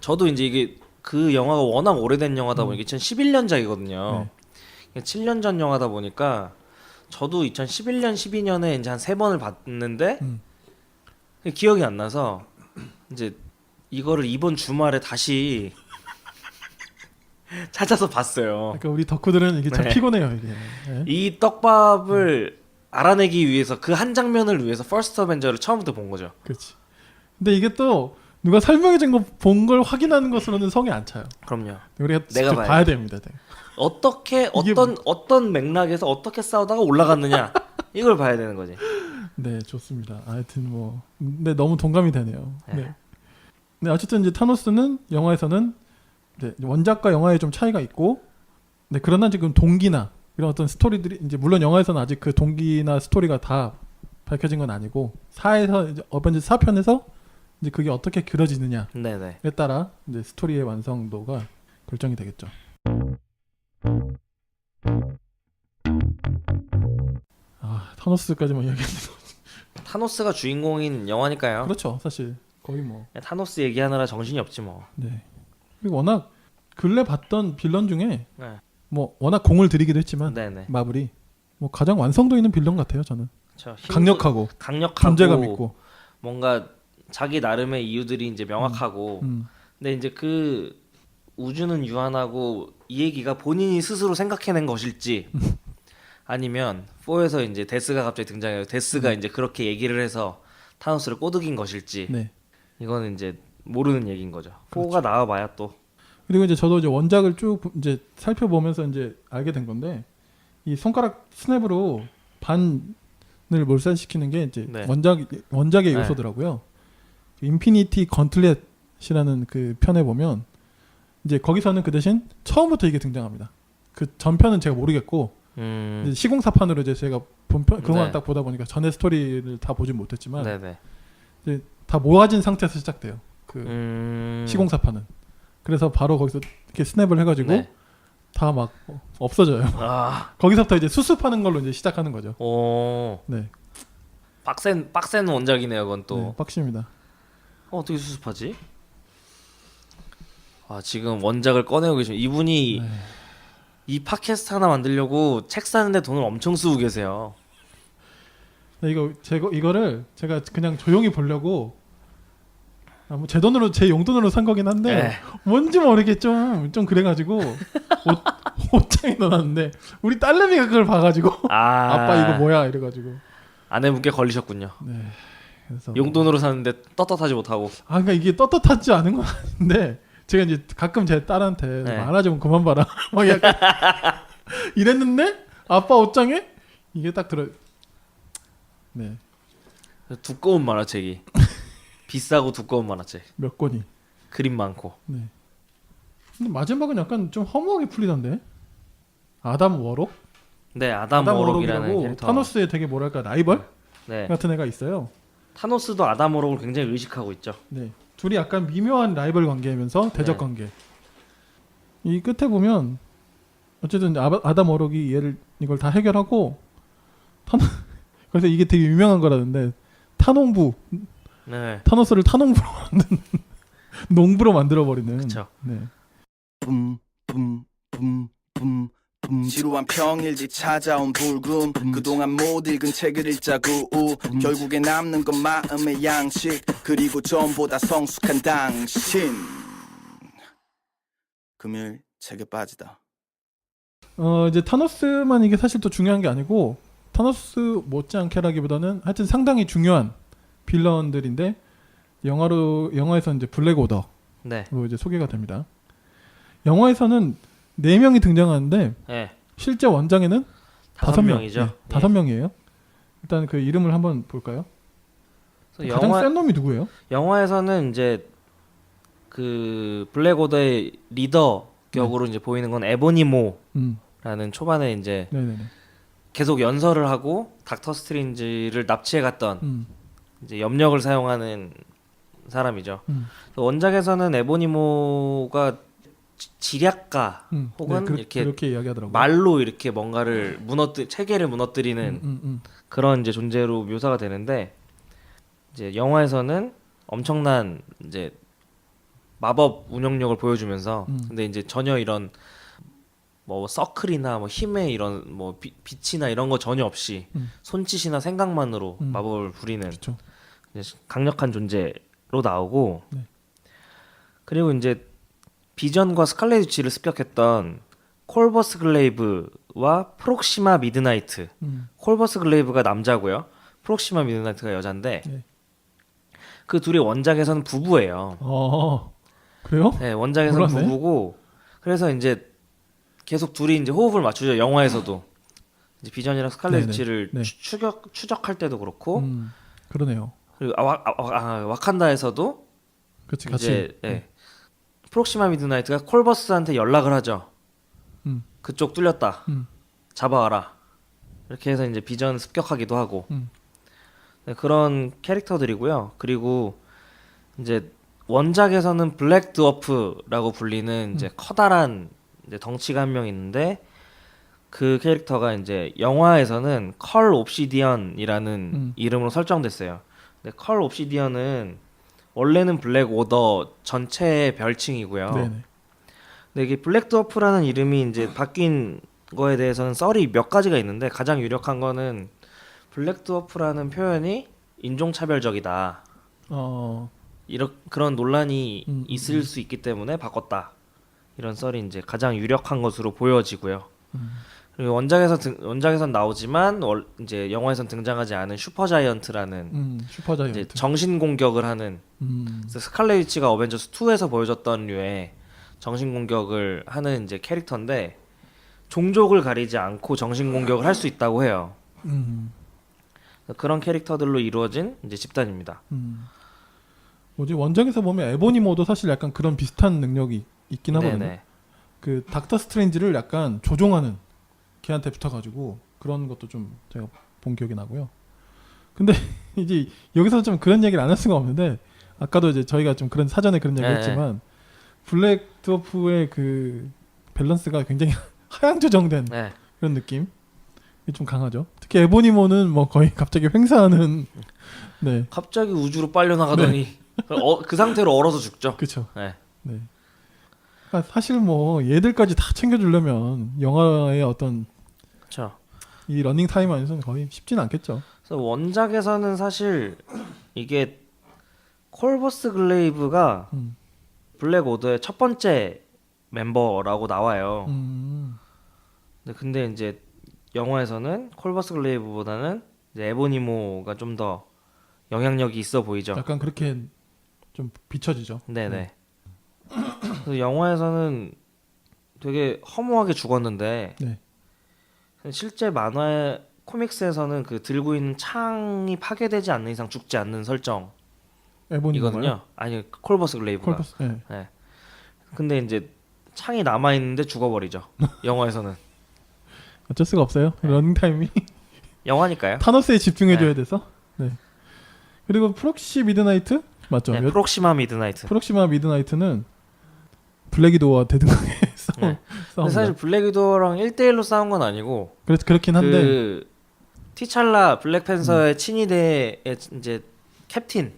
저도 이제 이게 그 영화가 워낙 오래된 영화다 보니까 2011년작이거든요. 7년 전 영화다 보니까 저도 2011년, 12년에 이제 한 3번을 봤는데 기억이 안 나서 이제 이거를 이번 주말에 다시 찾아서 봤어요. 그러니까 우리 덕후들은 이게 참 네. 피곤해요, 이게. 네. 이 떡밥을 알아내기 위해서 그 한 장면을 위해서 퍼스트 어벤져를 처음부터 본 거죠. 그렇지. 근데 이게 또 누가 설명해준 거 본 걸 확인하는 것으로는 성이 안 차요. 그럼요. 우리가 내가 직접 봐야지. 봐야 됩니다. 네. 어떻게 어떤 맥락에서 어떻게 싸우다가 올라갔느냐 이걸 봐야 되는 거지. 네, 좋습니다. 하여튼 뭐, 근데 너무 동감이 되네요. 네. 네. 네, 어쨌든 이제 타노스는 영화에서는 네, 원작과 영화에 좀 차이가 있고, 네, 그러나 지금 동기나 이런 어떤 스토리들이 이제 물론 영화에서는 아직 그 동기나 스토리가 다 밝혀진 건 아니고 4에서 이제 어벤져스 4편에서 이제 그게 어떻게 그려지느냐에 네네. 따라 이제 스토리의 완성도가 결정이 되겠죠. 아, 타노스까지만 이야기했는데. 타노스가 주인공인 영화니까요. 그렇죠, 사실 거의 뭐. 타노스 얘기하느라 정신이 없지 뭐. 네. 그리고 워낙 근래 봤던 빌런 중에 네. 뭐 워낙 공을 들이기도 했지만 네네. 마블이 뭐 가장 완성도 있는 빌런 같아요, 저는. 그쵸. 강력하고 강력하고 존재감 있고. 뭔가 자기 나름의 이유들이 이제 명확하고. 근데 이제 그 우주는 유한하고 이 얘기가 본인이 스스로 생각해낸 것일지 아니면 4에서 이제 데스가 갑자기 등장해요. 데스가 이제 그렇게 얘기를 해서 타노스를 꼬드긴 것일지 네. 이거는 이제 모르는 얘기인 거죠. 4가 그렇죠. 나와봐야 또 그리고 이제 저도 이제 원작을 쭉 이제 살펴보면서 이제 알게 된 건데 이 손가락 스냅으로 반을 몰살시키는 게 이제 네. 원작의 네. 요소더라고요. 인피니티 건틀렛이라는 그 편에 보면 이제 거기서는 그 대신 처음부터 이게 등장합니다. 그 전편은 제가 모르겠고 이제 시공사판으로 이제 제가 본편 그거만 네. 딱 보다 보니까 전의 스토리를 다 보진 못했지만 네네. 이제 다 모아진 상태에서 시작돼요. 그 시공사판은. 그래서 바로 거기서 이렇게 스냅을 해가지고 네. 다 막 없어져요. 아, 거기서부터 이제 수습하는 걸로 이제 시작하는 거죠. 오, 네, 빡센 원작이네요. 그건 또 네 빡십니다. 어떻게 수습하지? 아, 지금 원작을 꺼내고 계시면 이분이 네. 이 팟캐스트 하나 만들려고 책 사는데 돈을 엄청 쓰고 계세요. 네, 이거를 제가 그냥 조용히 보려고 뭐 제 돈으로 제 용돈으로 산 거긴 한데 네. 뭔지 모르게 좀 그래가지고 옷장에 넣어놨는데 우리 딸내미가 그걸 봐가지고 아빠 이거 뭐야 이래가지고 아내분께 걸리셨군요. 네 그래서 용돈으로 샀는데 떳떳하지 못하고. 그러니까 이게 떳떳하지 않은 건 아닌데 제가 이제 가끔 제 딸한테 네. 만화 좀 그만 봐라 막 약간 이랬는데 아빠 옷장에 이게 딱 들어. 네, 두꺼운 만화책이 비싸고 두꺼운 만화책. 몇 권이. 그림 많고. 네. 근데 마지막은 약간 좀 허무하게 풀리던데. 아담 워록? 네, 아담 워록이라는 캐릭터. 타노스의 되게 뭐랄까 라이벌 네. 같은 애가 있어요. 타노스도 아담 워록을 굉장히 의식하고 있죠. 네. 둘이 약간 미묘한 라이벌 관계면서 대적 네. 관계. 이 끝에 보면 어쨌든 아담 워록이 이걸 다 해결하고 그래서 이게 되게 유명한 거라는데 타농부 네. 타노스를 타농부로 만든 농부로 만들어 버리는. 그쵸. 네. 지루한 평일지 찾아온 불금 그동안 못 읽은 책을 읽자구 결국에 남는 건 마음의 양식 그리고 전보다 성숙한 당신 금요일 책에 빠지다. 이제 타노스만 이게 사실 또 중요한 게 아니고 타노스 못지않게라기보다는 하여튼 상당히 중요한 빌런들인데 영화에서 이제 블랙 오더로 네. 이제 소개가 됩니다. 영화에서는 4명이 등장하는데 네. 실제 원작에는 5명. 5명이죠. 네, 5명이에요. 일단 그 이름을 한번 볼까요? 가장 센 놈이 누구예요? 영화에서는 이제 그 블랙 오더의 리더 격으로 이제 보이는 건 에보니모라는 초반에 이제 네네네. 계속 연설을 하고 닥터 스트레인지를 납치해 갔던 이제 염력을 사용하는 사람이죠. 원작에서는 에보니모가 지략가 혹은 네, 이렇게 그렇게 이야기하더라고요. 말로 이렇게 뭔가를 체계를 무너뜨리는 그런 이제 존재로 묘사가 되는데 이제 영화에서는 엄청난 이제 마법 운영력을 보여주면서 근데 이제 전혀 이런 뭐 서클이나 뭐 힘의 이런 뭐 빛이나 이런 거 전혀 없이 손짓이나 생각만으로 마법을 부리는 그렇죠. 이제 강력한 존재로 나오고 네. 그리고 이제 비전과 스칼렛 위치를 습격했던 콜버스 글레이브와 프록시마 미드나이트. 콜버스 글레이브가 남자고요. 프록시마 미드나이트가 여잔데 네. 그 둘이 원작에서는 부부예요. 그래요? 네, 원작에서는 몰랐네. 부부고 그래서 이제 계속 둘이 이제 호흡을 맞추죠. 영화에서도 이제 비전이랑 스칼렛 네네. 위치를 네. 추적할 때도 그렇고 그러네요. 그리고 와칸다에서도 그치 이제 같이. 네. 프록시마 미드나이트가 콜버스한테 연락을 하죠. 그쪽 뚫렸다. 잡아와라. 이렇게 해서 이제 비전 습격하기도 하고 네, 그런 캐릭터들이고요. 그리고 이제 원작에서는 블랙 드워프라고 불리는 이제 커다란 이제 덩치가 한 명 있는데 그 캐릭터가 이제 영화에서는 컬 옵시디언이라는 이름으로 설정됐어요. 근데 컬 옵시디언은 원래는 블랙 오더 전체의 별칭이고요. 네네. 근데 이게 블랙 드워프라는 이름이 이제 바뀐 거에 대해서는 썰이 몇 가지가 있는데 가장 유력한 거는 블랙 드워프라는 표현이 인종차별적이다. 그런 논란이 있을 수 있기 때문에 바꿨다. 이런 썰이 이제 가장 유력한 것으로 보여지고요. 그리고 원작에선 나오지만 이제 영화에선 등장하지 않은 슈퍼자이언트라는 슈퍼자이언트. 이제 정신 공격을 하는 그래서 스칼렛 위치가 어벤져스 2에서 보여줬던 류의 정신 공격을 하는 이제 캐릭터인데 종족을 가리지 않고 정신 공격을 할 수 있다고 해요. 그런 캐릭터들로 이루어진 이제 집단입니다. 뭐지 원작에서 보면 에보니모도 사실 약간 그런 비슷한 능력이 있긴 하거든요. 네네. 그 닥터 스트레인지를 약간 조종하는 걔한테 붙어가지고 그런 것도 좀 제가 본 기억이 나고요. 근데 이제 여기서 좀 그런 얘기를 안 할 수가 없는데 아까도 이제 저희가 좀 그런 사전에 그런 얘기 했지만 블랙 드워프의 그 밸런스가 굉장히 하향 조정된 네. 그런 느낌이 좀 강하죠. 특히 에보니모는 뭐 거의 갑자기 횡사하는 네 갑자기 우주로 빨려 나가더니 그 상태로 얼어서 죽죠. 그렇죠. 네. 네. 그러니까 사실 뭐 얘들까지 다 챙겨주려면 영화의 어떤 그렇죠. 이 러닝 타임 안에서는 거의 쉽지는 않겠죠. 그래서 원작에서는 사실 이게 콜버스 글레이브가 블랙 오더의 첫 번째 멤버라고 나와요. 근데 이제 영화에서는 콜버스 글레이브보다는 이제 에보니모가 좀 더 영향력이 있어 보이죠. 약간 그렇게 좀 비춰지죠. 네네. 그래서 영화에서는 되게 허무하게 죽었는데 네. 실제 만화의 코믹스에서는 그 들고 있는 창이 파괴되지 않는 이상 죽지 않는 설정이거든요. 에보니모가요? 아니 콜버스 글레이브가. 콜버스. 네. 네. 근데 이제 창이 남아 있는데 죽어버리죠. 영화에서는. 어쩔 수가 없어요. 러닝 타임이 영화니까요. 타노스에 집중해줘야 돼서. 네. 그리고 프록시 미드나이트 맞죠? 네, 프록시마 미드나이트. 프록시마 미드나이트는 블랙이도와 대등하게 근데 싸웁니다. 사실 블랙 위도우랑 1대1로 싸운 건 아니고 그래서 그렇긴 한데 그 티찰라 블랙팬서의 친위대의 이제 캡틴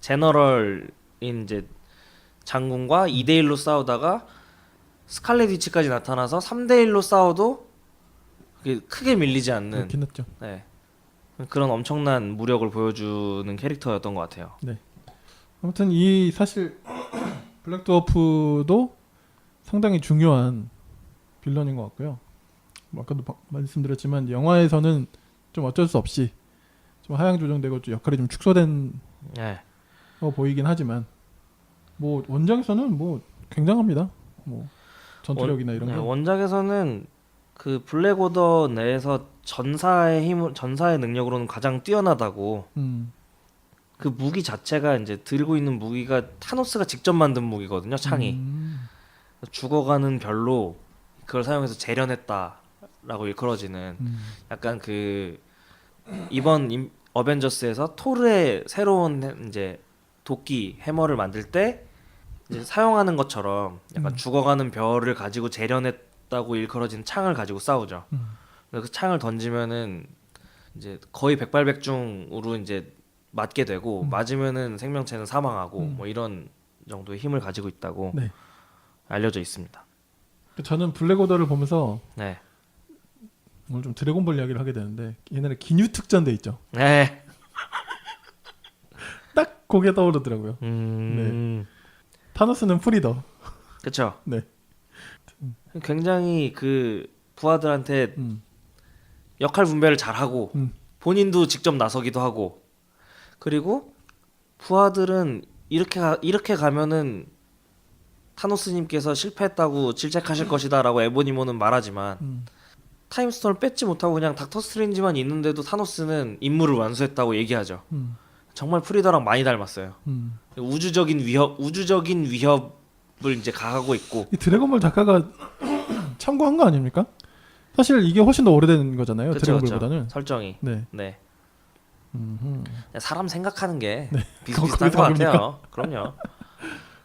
제너럴인 이제 장군과 2대1로 싸우다가 스칼렛 위치까지 나타나서 3대1로 싸워도 그게 크게 밀리지 않는 그렇긴 했죠. 네. 그런 엄청난 무력을 보여주는 캐릭터였던 것 같아요. 네. 아무튼 이 사실 블랙 드워프도 상당히 중요한 빌런인 것 같고요. 뭐 아까도 말씀드렸지만 영화에서는 좀 어쩔 수 없이 좀 하향 조정되고 좀 역할이 좀 축소된 네. 보이긴 하지만 뭐 원작에서는 뭐 굉장합니다. 뭐 전투력이나 이런 게. 원작에서는 그 블랙 오더 내에서 전사의 능력으로는 가장 뛰어나다고. 그 무기 자체가 이제 들고 있는 무기가 타노스가 직접 만든 무기거든요. 창이. 죽어가는 별로 그걸 사용해서 재련했다라고 일컬어지는 약간 그 이번 어벤져스에서 토르의 새로운 이제 도끼 해머를 만들 때 이제 사용하는 것처럼 약간 죽어가는 별을 가지고 재련했다고 일컬어진 창을 가지고 싸우죠. 그 창을 던지면은 이제 거의 백발백중으로 이제 맞게 되고 맞으면은 생명체는 사망하고 뭐 이런 정도의 힘을 가지고 있다고 네. 알려져 있습니다. 저는 블랙 오더를 보면서 네. 오늘 좀 드래곤볼 이야기를 하게 되는데 옛날에 기뉴 특전대 있죠. 네. 딱 그게 떠오르더라고요. 타노스는 프리더. 그렇죠. 네. 굉장히 그 부하들한테 역할 분배를 잘 하고 본인도 직접 나서기도 하고 그리고 부하들은 이렇게 가면은 타노스님께서 실패했다고 질책하실 것이다라고 에보니모는 말하지만 타임스톤을 뺏지 못하고 그냥 닥터 스트레인지만 있는데도 타노스는 임무를 완수했다고 얘기하죠. 정말 프리더랑 많이 닮았어요. 우주적인 위협을 이제 가하고 있고. 이 드래곤볼 작가가 참고한 거 아닙니까? 사실 이게 훨씬 더 오래된 거잖아요. 그쵸, 드래곤볼보다는. 그쵸. 설정이. 네. 네. 사람 생각하는 게 네. 비슷비슷한 것 같아요. 그럼요.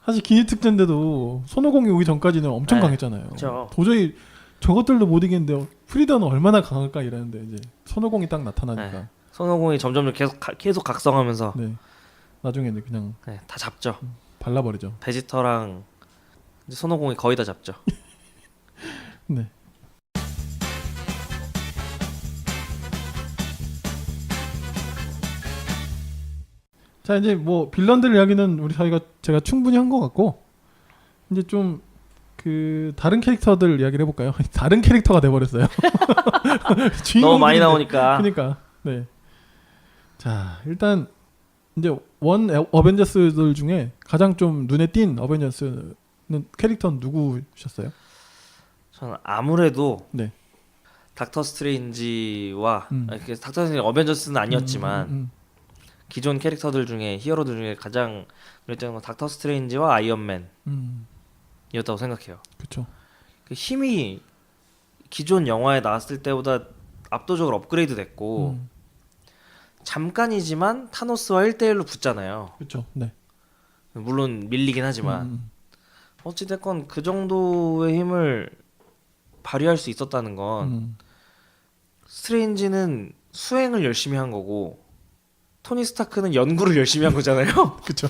사실 기뉴 특전대도 손오공이 오기 전까지는 엄청 네. 강했잖아요. 그쵸. 도저히 저것들도 못 이기는데 프리더는 얼마나 강할까 이랬는데 이제 손오공이 딱 나타나니까. 네. 손오공이 점점 계속 각성하면서 네. 나중에는 그냥 네, 다 잡죠. 발라버리죠. 베지터랑 이제 손오공이 거의 다 잡죠. 네. 자 이제 뭐 빌런들 이야기는 제가 충분히 한 것 같고 이제 좀 그 그 다른 캐릭터들 이야기를 해볼까요? 다른 캐릭터가 돼버렸어요. 너무 많이 나오니까. 그러니까 네. 자 일단 이제 원 어벤져스들 중에 가장 좀 눈에 띈 어벤져스는 캐릭터는 누구셨어요? 저는 아무래도 네. 닥터 스트레인지와 닥터 스트레인지 어벤져스는 아니었지만 기존 캐릭터들 중에 히어로들 중에 가장 눈에 띄는 건 닥터 스트레인지와 아이언맨이었다고 생각해요. 그렇죠. 그 힘이 기존 영화에 나왔을 때보다 압도적으로 업그레이드 됐고 잠깐이지만 타노스와 1대1로 붙잖아요. 그렇죠. 네. 물론 밀리긴 하지만 어찌됐건 그 정도의 힘을 발휘할 수 있었다는 건 스트레인지는 수행을 열심히 한 거고 토니 스타크는 연구를 열심히 한 거잖아요. 그렇죠.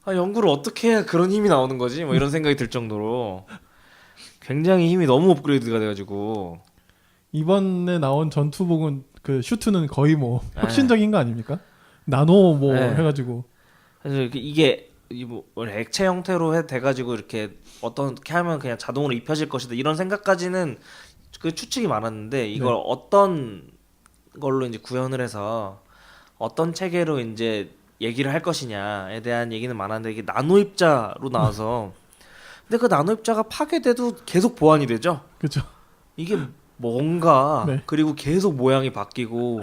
아, 연구를 어떻게 해야 그런 힘이 나오는 거지? 뭐 이런 생각이 들 정도로 굉장히 힘이 너무 업그레이드가 돼가지고 이번에 나온 전투복은 그 슈트는 거의 뭐 네. 혁신적인 거 아닙니까? 나노 뭐 네. 해가지고 그래서 이게 뭐 액체 형태로 돼가지고 이렇게 어떻게 하면 그냥 자동으로 입혀질 것이다 이런 생각까지는 그 추측이 많았는데 이걸 네. 어떤 걸로 이제 구현을 해서 어떤 체계로 이제 얘기를 할 것이냐에 대한 얘기는 많았는데 이게 나노 입자로 나와서 근데 그 나노 입자가 파괴돼도 계속 보완이 되죠. 그렇죠. 이게 뭔가 네. 그리고 계속 모양이 바뀌고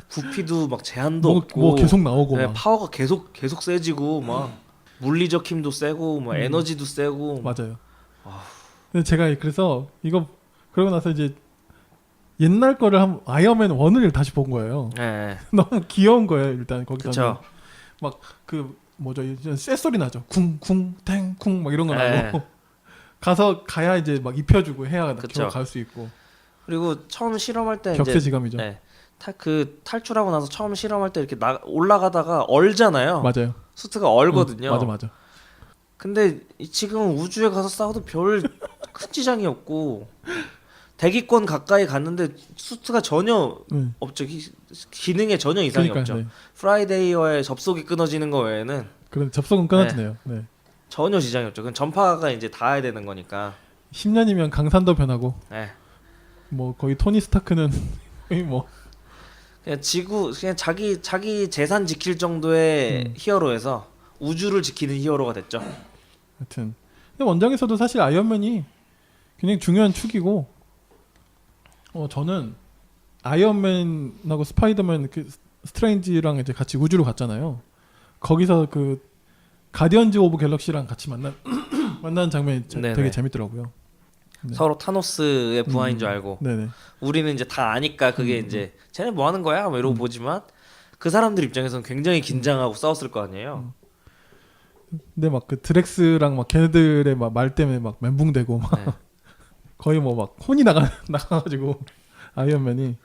부피도 막 제한도 없고 뭐 계속 나오고 네, 막. 파워가 계속 세지고 막 물리적 힘도 세고 뭐 에너지도 세고 맞아요. 근데 제가 그래서 이거 그러고 나서 이제 옛날 거를 한 아이언맨 1을 다시 본 거예요. 네. 너무 귀여운 거예요. 일단 거기서 그쵸. 막 그 뭐죠? 쇳소리 나죠. 쿵쿵 탱쿵 막 이런 거 나고 네. 가야 이제 막 입혀주고 해야 그쵸. 갈 수 있고 그리고 처음 실험할 때 이제 격세지감이죠. 네. 탈출하고 나서 처음 실험할 때 이렇게 올라가다가 얼잖아요. 맞아요. 수트가 얼거든요. 맞아. 근데 지금 우주에 가서 싸워도 별 큰 지장이 없고 대기권 가까이 갔는데 수트가 전혀 없죠. 기능에 전혀 이상이 그러니까, 없죠. 네. 프라이데이와의 접속이 끊어지는 거 외에는 그런 접속은 끊어지네요. 네. 전혀 지장이 없죠. 그건 전파가 이제 닿아야 되는 거니까. 10년이면 강산도 변하고 네. 뭐 거의 토니 스타크는 거의 뭐 그냥 자기 재산 지킬 정도의 히어로에서 우주를 지키는 히어로가 됐죠. 하여튼 근데 원작에서도 사실 아이언맨이 굉장히 중요한 축이고 저는 아이언맨하고 스파이더맨 그 스트레인지랑 이제 같이 우주로 갔잖아요. 거기서 그 가디언즈 오브 갤럭시랑 같이 만나는 장면이 네네. 되게 재밌더라고요. 네. 서로 타노스의 부하인 줄 알고 네네. 우리는 이제 다 아니까 그게 이제 쟤네 뭐 하는 거야? 뭐 이러고 보지만 그 사람들 입장에서는 굉장히 긴장하고 싸웠을 거 아니에요. 근데 막 그 드렉스랑 막 걔네들의 막 말 때문에 막 멘붕되고 막 네. 거의 뭐 막 혼이 나가가지고 아이언맨이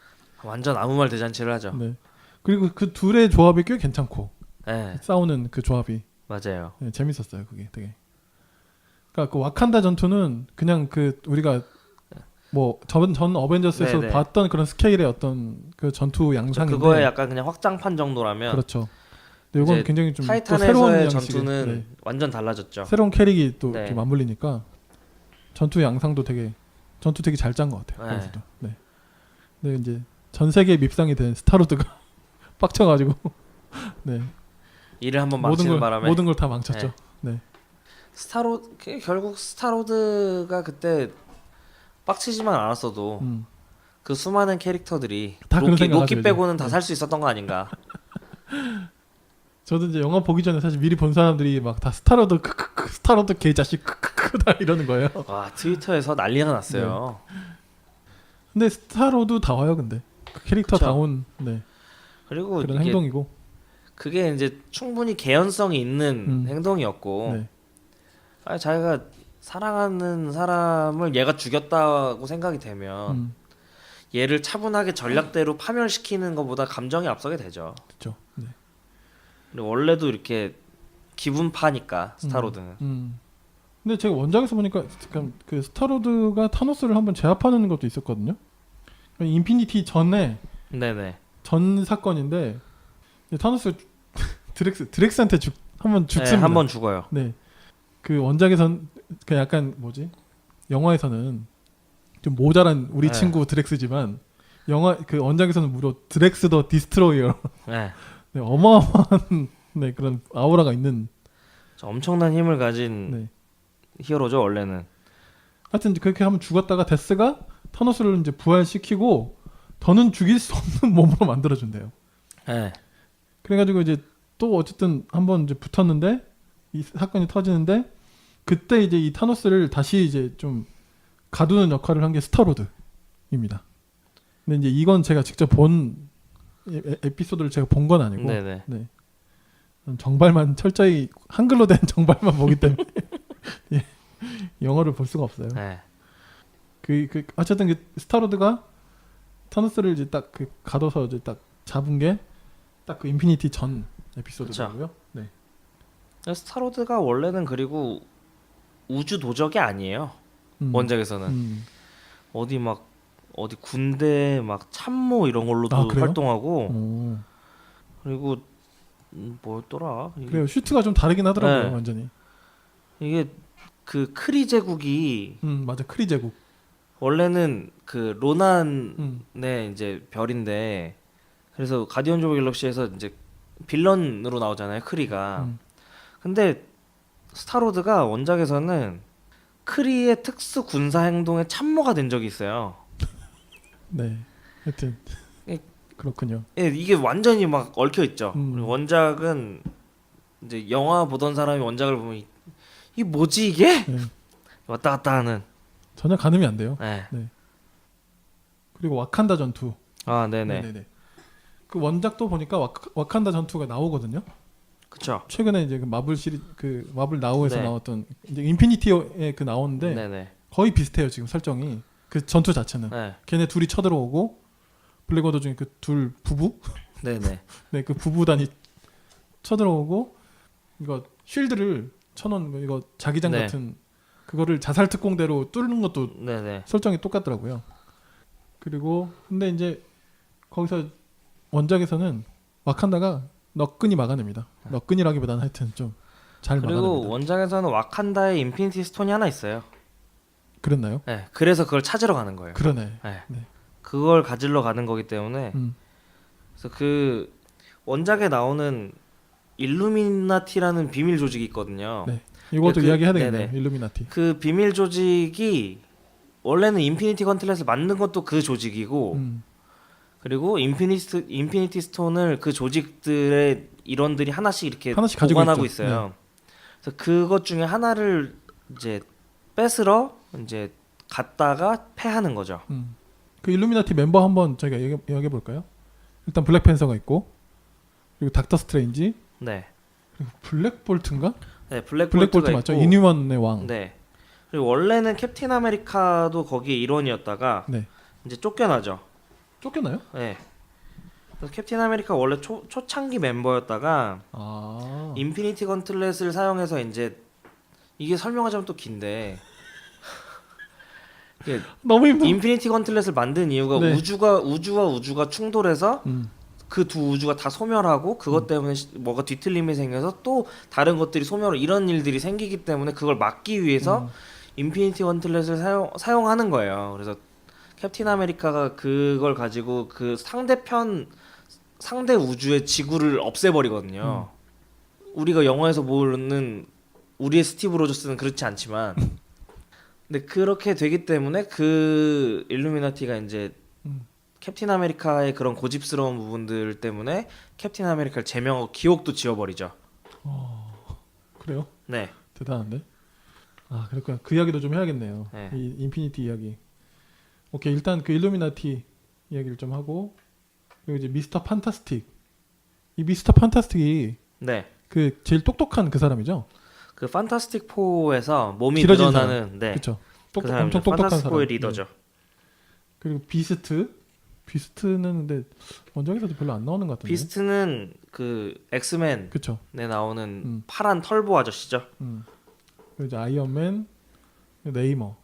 완전 아무 말 대잔치를 하죠. 네. 그리고 그 둘의 조합이 꽤 괜찮고 네, 싸우는 그 조합이 맞아요. 네, 재밌었어요. 그게 되게. 그러니까 그 와칸다 전투는 그냥 그 우리가 뭐 전 어벤져스에서 네네. 봤던 그런 스케일의 어떤 그 전투 양상인데 그거에 약간 그냥 확장판 정도라면 그렇죠. 근데 이건 이제 굉장히 좀 또 새로운 타이탄에서의 양식의 전투는 완전 달라졌죠. 새로운 캐릭이 또 네. 이렇게 맞물리니까 전투 양상도 전투 되게 잘 짠 것 같아요. 네. 거기서도. 네. 근데 이제 전 세계 밉상이 된 스타로드가 빡쳐가지고 네. 일을 한번 망치는 바람에 모든 걸 다 망쳤죠. 네. 결국 스타로드가 그때 빡치지만 않았어도 그 수많은 캐릭터들이 다 그런 생각하죠, 로키 이제. 빼고는 다 네. 살 수 있었던 거 아닌가. 저도 이제 영화 보기 전에 사실 미리 본 사람들이 막 다 스타로드 스타로드 개자식 다 이러는 거예요. 와 트위터에서 난리가 났어요. 근데 스타로드 다 와요, 근데 그 캐릭터 그쵸. 다운 네. 그리고 그런 이게 행동이고. 그게 이제 충분히 개연성이 있는 행동이었고 네. 자기가 사랑하는 사람을 얘가 죽였다고 생각이 되면 얘를 차분하게 전략대로 파멸시키는 것보다 감정이 앞서게 되죠. 그렇죠. 네. 그리고 원래도 이렇게 기분파니까 스타로드는. 근데 제가 원작에서 보니까 약간 그 스타로드가 타노스를 한번 제압하는 것도 있었거든요. 인피니티 전에 네네. 전 사건인데 타노스 드렉스한테 한번 네, 죽습니다. 한번 죽어요. 네. 그 원작에선 그 약간 뭐지? 영화에서는 좀 모자란 우리 네. 친구 드렉스지만 영화 그 원작에서는 무려 드렉스 더 디스트로이어. 네. 네, 어마어마한 네, 그런 아우라가 있는. 엄청난 힘을 가진 네. 히어로죠 원래는. 하여튼 이제 그렇게 하면 죽었다가 데스가 타노스를 이제 부활시키고 더는 죽일 수 없는 몸으로 만들어준대요. 네. 그래가지고 이제 또 어쨌든 한번 이제 붙었는데 이 사건이 터지는데 그때 이제 이 타노스를 다시 이제 좀 가두는 역할을 한 게 스타로드입니다. 근데 이제 이건 제가 직접 본 에피소드를 제가 본 건 아니고 네네. 네. 정발만 철저히 한글로 된 정발만 보기 때문에 예, 영어를 볼 수가 없어요. 네. 그 어쨌든 그 스타로드가 타노스를 이제 딱 그 가둬서 이제 딱 잡은 게 딱 그 인피니티 전 에피소드고요. 네. 스타로드가 원래는 그리고 우주 도적이 아니에요. 음. 원작에서는 어디 군대 막 참모 이런 걸로도 그래요? 활동하고 오. 그리고 뭐였더라? 그래요. 슈트가 좀 다르긴 하더라고요. 네. 완전히. 이게 그 크리 제국이 맞아. 크리 제국. 원래는 그 로난의 음. 이제 별인데 그래서 가디언즈 오브 갤럭시에서 이제 빌런으로 나오잖아요. 크리가. 음. 근데 스타로드가 원작에서는 크리의 특수 군사 행동에 참모가 된 적이 있어요. 네. 하여튼 예. 그렇군요. 예, 이게 완전히 막 얽혀 있죠. 음. 원작은 이제 영화 보던 사람이 원작을 보면 이 뭐지 이게? 네. 왔다 갔다 하는. 전혀 가늠이 안 돼요. 네. 그리고 와칸다 전투. 아, 네네. 네네네. 그 원작도 보니까 와칸다 전투가 나오거든요. 그쵸. 최근에 이제 그 마블 시리 그 마블 나우에서 네. 나왔던 이제 인피니티에 그 나오는데 네네. 거의 비슷해요 지금 설정이. 그 전투 자체는. 네. 걔네 둘이 쳐들어오고 블랙 워더 중에 그 둘 부부. 네네. 네, 그 부부단이 쳐들어오고 이거 쉴드를 쳐놓은 이거 자기장 네. 같은 그거를 자살 특공대로 뚫는 것도 네네. 설정이 똑같더라고요. 그리고 근데 이제 거기서 원작에서는 와칸다가 너끈히 막아냅니다. 너끈이라기보다는 하여튼 좀 잘 그리고 막아냅니다. 원작에서는 와칸다에 인피니티 스톤이 하나 있어요. 그랬나요? 네. 그래서 그걸 찾으러 가는 거예요. 그러네. 네. 네. 그걸 가지러 가는 거기 때문에 음. 그래서 그 원작에 나오는 일루미나티라는 비밀 조직이 있거든요. 네. 이것도 그- 이야기해야 되겠네요. 네네. 일루미나티. 그 비밀 조직이 원래는 인피니티 건틀렛을 만든 것도 그 조직이고 음. 그리고 인피니티 스톤을 그 조직들의 일원들이 하나씩 이렇게 하나씩 가지고 보관하고 있죠. 있어요. 그래서 그것 중에 하나를 이제 뺏으러 이제 갔다가 패하는 거죠. 그 일루미나티 멤버 한번 저희가 이야기해 볼까요? 일단 블랙팬서가 있고 그리고 닥터 스트레인지 네, 그리고 블랙 볼트인가? 네 블랙 블랙 볼트 볼트가 맞죠? 있고, 이뉴먼의 왕. 네. 그리고 원래는 캡틴 아메리카도 거기에 일원이었다가 네. 이제 쫓겨나죠. 쫓겼나요? 네. 그래서 캡틴 아메리카 원래 초창기 멤버였다가 아. 인피니티 건틀렛을 사용해서 이제 이게 설명하자면 또 긴데 이게 너무 힘들어. 인피니티 건틀렛을 만든 이유가 네. 우주와 우주가 충돌해서 음. 그 두 우주가 다 소멸하고 그것 때문에 뭐가 뒤틀림이 생겨서 또 다른 것들이 소멸 이런 일들이 생기기 때문에 그걸 막기 위해서 인피니티 건틀렛을 사용하는 거예요. 그래서 캡틴 아메리카가 그걸 가지고 그 상대 우주의 지구를 없애버리거든요. 우리가 영화에서 보는 우리의 스티브 로저스는 그렇지 않지만 근데 그렇게 되기 때문에 그 일루미나티가 이제 캡틴 아메리카의 그런 고집스러운 부분들 때문에 캡틴 아메리카를 제명하고 기억도 지워버리죠. 그래요? 네. 대단한데. 아, 그렇구나. 그 이야기도 좀 해야겠네요. 네. 이 인피니티 이야기. 오케이, 일단 그 일루미나티 이야기를 좀 하고 그리고 이제 미스터 판타스틱. 이 미스터 판타스틱이 네. 그 제일 똑똑한 그 사람이죠? 그 판타스틱 4에서 몸이 길어진 늘어나는 네. 그렇죠. 그 사람이죠. 엄청 똑똑한 판타스틱 4의 사람. 리더죠. 네. 그리고 비스트는 근데 원작에서도 별로 안 나오는 것 같은데. 비스트는 그 엑스맨에 그렇죠. 나오는 파란 털보 아저씨죠. 그리고 이제 아이언맨, 네이머.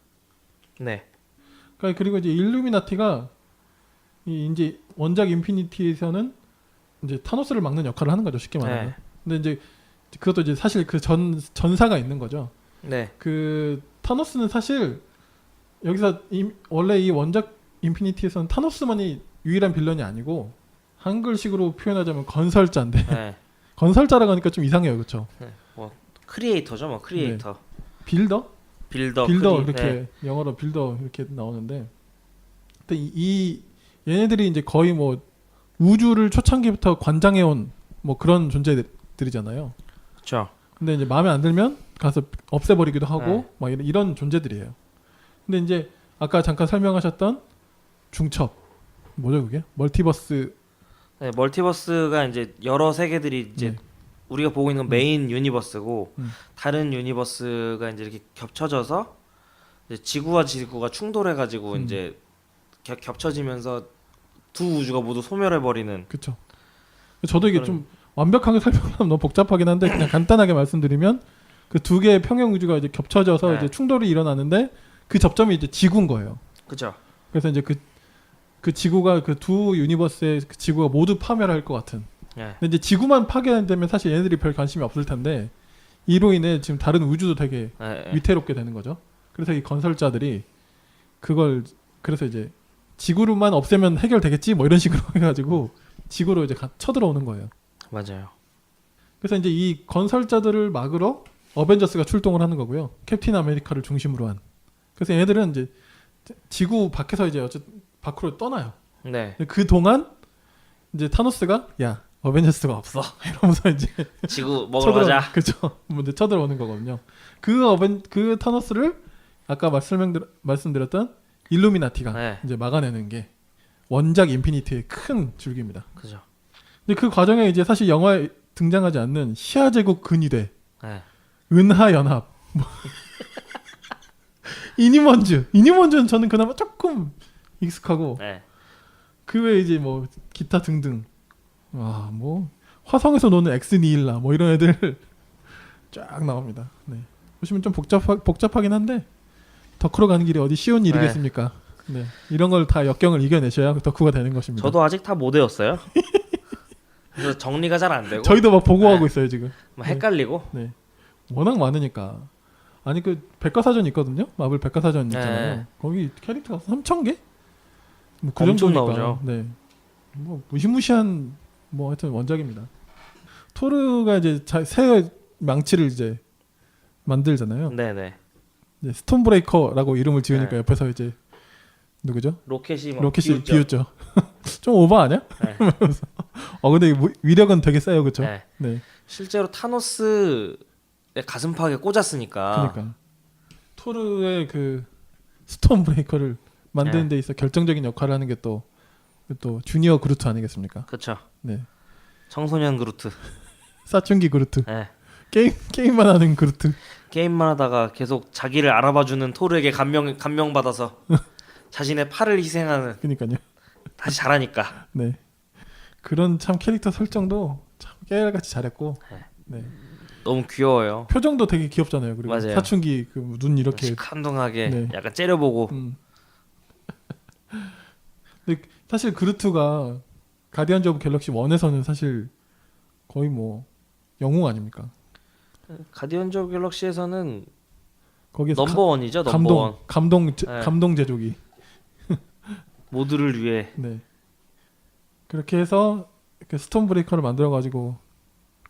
네. 그러니까 그리고 이제 일루미나티가 이제 원작 인피니티에서는 이제 타노스를 막는 역할을 하는 거죠. 쉽게 말하면. 네. 근데 이제 그것도 이제 사실 그 전사가 있는 거죠. 네. 그 타노스는 사실 여기서 원래 이 원작 인피니티에서는 타노스만이 유일한 빌런이 아니고 한글식으로 표현하자면 건설자인데 네. 건설자라고 하니까 좀 이상해요, 그렇죠? 네. 뭐 크리에이터죠, 뭐 크리에이터. 빌더? 빌더 이렇게 네. 영어로 빌더 이렇게 나오는데, 근데 얘네들이 이제 거의 뭐 우주를 초창기부터 관장해온 뭐 그런 존재들이잖아요. 그렇죠. 근데 이제 마음에 안 들면 가서 없애버리기도 하고 네. 막 이런 존재들이에요. 근데 이제 아까 잠깐 설명하셨던 중첩 뭐죠 그게? 멀티버스. 네, 멀티버스가 이제 여러 세계들이 이제 네. 우리가 보고 있는 건 메인 유니버스고 다른 유니버스가 이제 이렇게 겹쳐져서 이제 지구와 지구가 충돌해가지고 이제 겹쳐지면서 두 우주가 모두 소멸해버리는. 그렇죠. 저도 이게 그런- 좀 완벽하게 설명하면 너무 복잡하긴 한데 그냥 간단하게 말씀드리면 그 두 개의 평형 우주가 이제 겹쳐져서 네. 이제 충돌이 일어나는데 그 접점이 이제 지구인 거예요. 그죠. 그래서 이제 그 지구가 그 두 유니버스의 그 지구가 모두 파멸할 것 같은. 예. 근데 이제 지구만 파괴되면 사실 얘네들이 별 관심이 없을 텐데 이로 인해 지금 다른 우주도 되게 예. 위태롭게 되는 거죠. 그래서 이 건설자들이 그걸 그래서 이제 지구로만 없애면 해결되겠지 뭐 이런 식으로 해가지고 지구로 이제 쳐들어오는 거예요. 맞아요. 그래서 이제 이 건설자들을 막으러 어벤져스가 출동을 하는 거고요. 캡틴 아메리카를 중심으로 한. 그래서 얘네들은 이제 지구 밖에서 이제 어쨌든 밖으로 떠나요. 네. 그 동안 이제 타노스가 야 어벤져스가 없어 이러면서 이제 지구 먹으러 가자. 그죠. 먼저 쳐들어오는 거거든요. 그 타노스를 아까 말씀드렸던 일루미나티가 네. 이제 막아내는 게 원작 인피니티의 큰 줄기입니다. 그죠. 근데 그 과정에 이제 사실 영화에 등장하지 않는 시아제국 근위대, 네. 은하연합, 뭐 이니먼즈는 저는 그나마 조금 익숙하고 네. 그 외에 이제 뭐 기타 등등, 뭐 화성에서 노는 엑스니일라 뭐 이런 애들 쫙 나옵니다. 네. 보시면 좀 복잡하긴 한데 덕후로 가는 길이 어디 쉬운 일이겠습니까? 네. 이런 걸 다 역경을 이겨내셔야 덕후가 되는 것입니다. 저도 아직 다 못 외웠어요. 그래서 정리가 잘 안 되고. 저희도 막 보고하고 네. 있어요 지금. 막 헷갈리고. 네. 워낙 많으니까. 아니 그 백과사전 있거든요. 마블 백과사전 있잖아요. 네. 거기 캐릭터가 3,000개? 뭐 그 엄청 정도니까. 나오죠. 네. 뭐 무시무시한 뭐 하여튼 원작입니다. 토르가 이제 새 망치를 이제 만들잖아요. 네네. 이제 스톤브레이커라고 이름을 지으니까 네. 옆에서 이제 누구죠? 로켓이 로켓이 비웃죠. 비웃죠. 좀 오버 아니야? 네. 근데 위력은 되게 세요, 그렇죠? 네. 네. 실제로 타노스의 가슴팍에 꽂았으니까. 그러니까 토르의 그 스톤 브레이커를 만드는 데 있어 결정적인 역할을 하는 게 또 주니어 그루트 아니겠습니까? 그렇죠. 네. 청소년 그루트. 사춘기 그루트. 네. 게임만 하는 그루트. 게임만 하다가 계속 자기를 알아봐주는 토르에게 감명받아서 자신의 팔을 희생하는. 그러니까요. 다시 잘하니까. 네. 그런 참 캐릭터 설정도 참 깨알같이 잘했고. 네. 너무 귀여워요. 표정도 되게 귀엽잖아요. 그리고 맞아요. 사춘기 그 눈 이렇게. 시큰둥하게 네. 약간 째려보고. 근데 사실 그루트가 가디언즈 오브 갤럭시 1에서는 사실 거의 뭐 영웅 아닙니까? 가디언즈 오브 갤럭시에서는 거기에서 넘버원이죠. 넘버원. 네. 감동 제조기. 모두를 위해. 네. 그렇게 해서 이렇게 스톤 브레이커를 만들어 가지고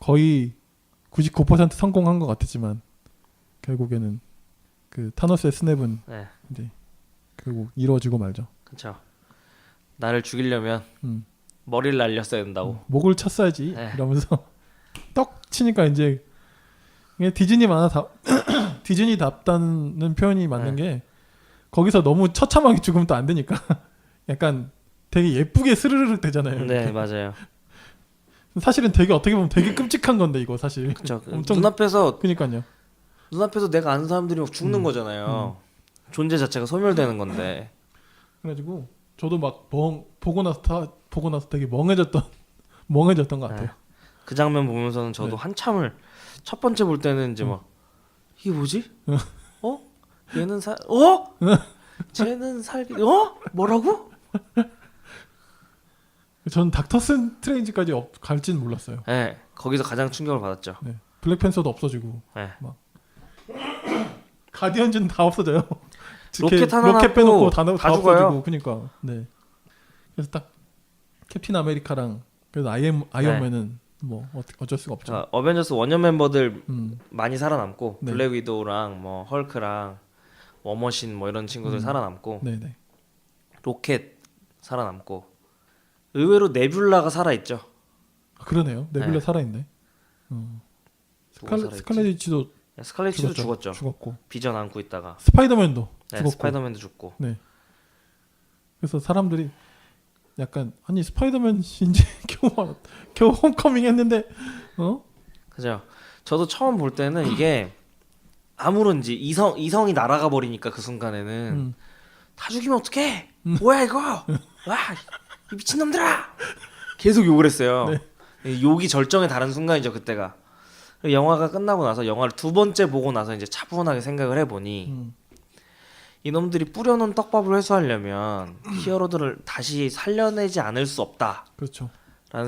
거의 99% 성공한 것 같았지만 결국에는 그 타노스의 스냅은 네. 이제 결국 이루어지고 말죠. 그렇죠. 나를 죽이려면 음. 머리를 날렸어야 된다고. 목을 쳤어야지 네. 이러면서 떡 치니까 이제 이게 디즈니답다는 표현이 맞는 게 거기서 너무 처참하게 죽으면 또 안 되니까 약간 되게 예쁘게 스르르 되잖아요. 네, 이렇게. 맞아요. 사실은 되게 어떻게 보면 되게 끔찍한 건데 이거 사실. 그렇죠. 엄청 눈앞에서 그러니까요. 내가 아는 사람들이 막 죽는 거잖아요. 존재 자체가 소멸되는 건데. 그래가지고 저도 막 보고 나서 되게 멍해졌던 것 같아요. 네. 그 장면 보면서는 저도 네. 한참을 첫 번째 볼 때는 이제 막 이게 뭐지? 얘는 쟤는 살기 뭐라고? 전 닥터 스트레인지까지 갈지는 몰랐어요. 네, 거기서 가장 충격을 받았죠. 네. 블랙팬서도 없어지고 네. 막 가디언즈는 다 없어져요. 로켓 하나 로켓 남고 빼놓고 다 다 죽어요. 없어지고 그러니까 네. 그래서 딱 캡틴 아메리카랑 그래서 아이언맨은 뭐 어쩔 수가 없죠. 그러니까 어벤져스 원년 멤버들 음. 많이 살아남고 네. 블랙 위도우랑 뭐 헐크랑 워머신 뭐 이런 친구들 살아남고 네네. 로켓 살아남고 의외로 네뷸라가 살아있죠. 아, 그러네요. 네뷸라 네. 살아있네. 누가 살아있지? 스칼렛 위치도 스칼렛 위치도 죽었죠. 죽었고 비전 안고 있다가 스파이더맨도 네, 죽었고. 스파이더맨도 죽고. 네. 그래서 사람들이 약간 아니 스파이더맨 이제 겨우 홈커밍 했는데 그죠. 저도 처음 볼 때는 이게 아무런지 이성이 날아가 버리니까 그 순간에는 음. 다 죽이면 어떡해? 뭐야 이거? 와, 이 미친놈들아! 계속 욕을 했어요. 네. 욕이 절정에 달한 순간이죠 그때가. 영화가 끝나고 나서 영화를 두 번째 보고 나서 이제 차분하게 생각을 해보니 이놈들이 뿌려놓은 떡밥을 회수하려면 히어로들을 다시 살려내지 않을 수 없다라는 그렇죠.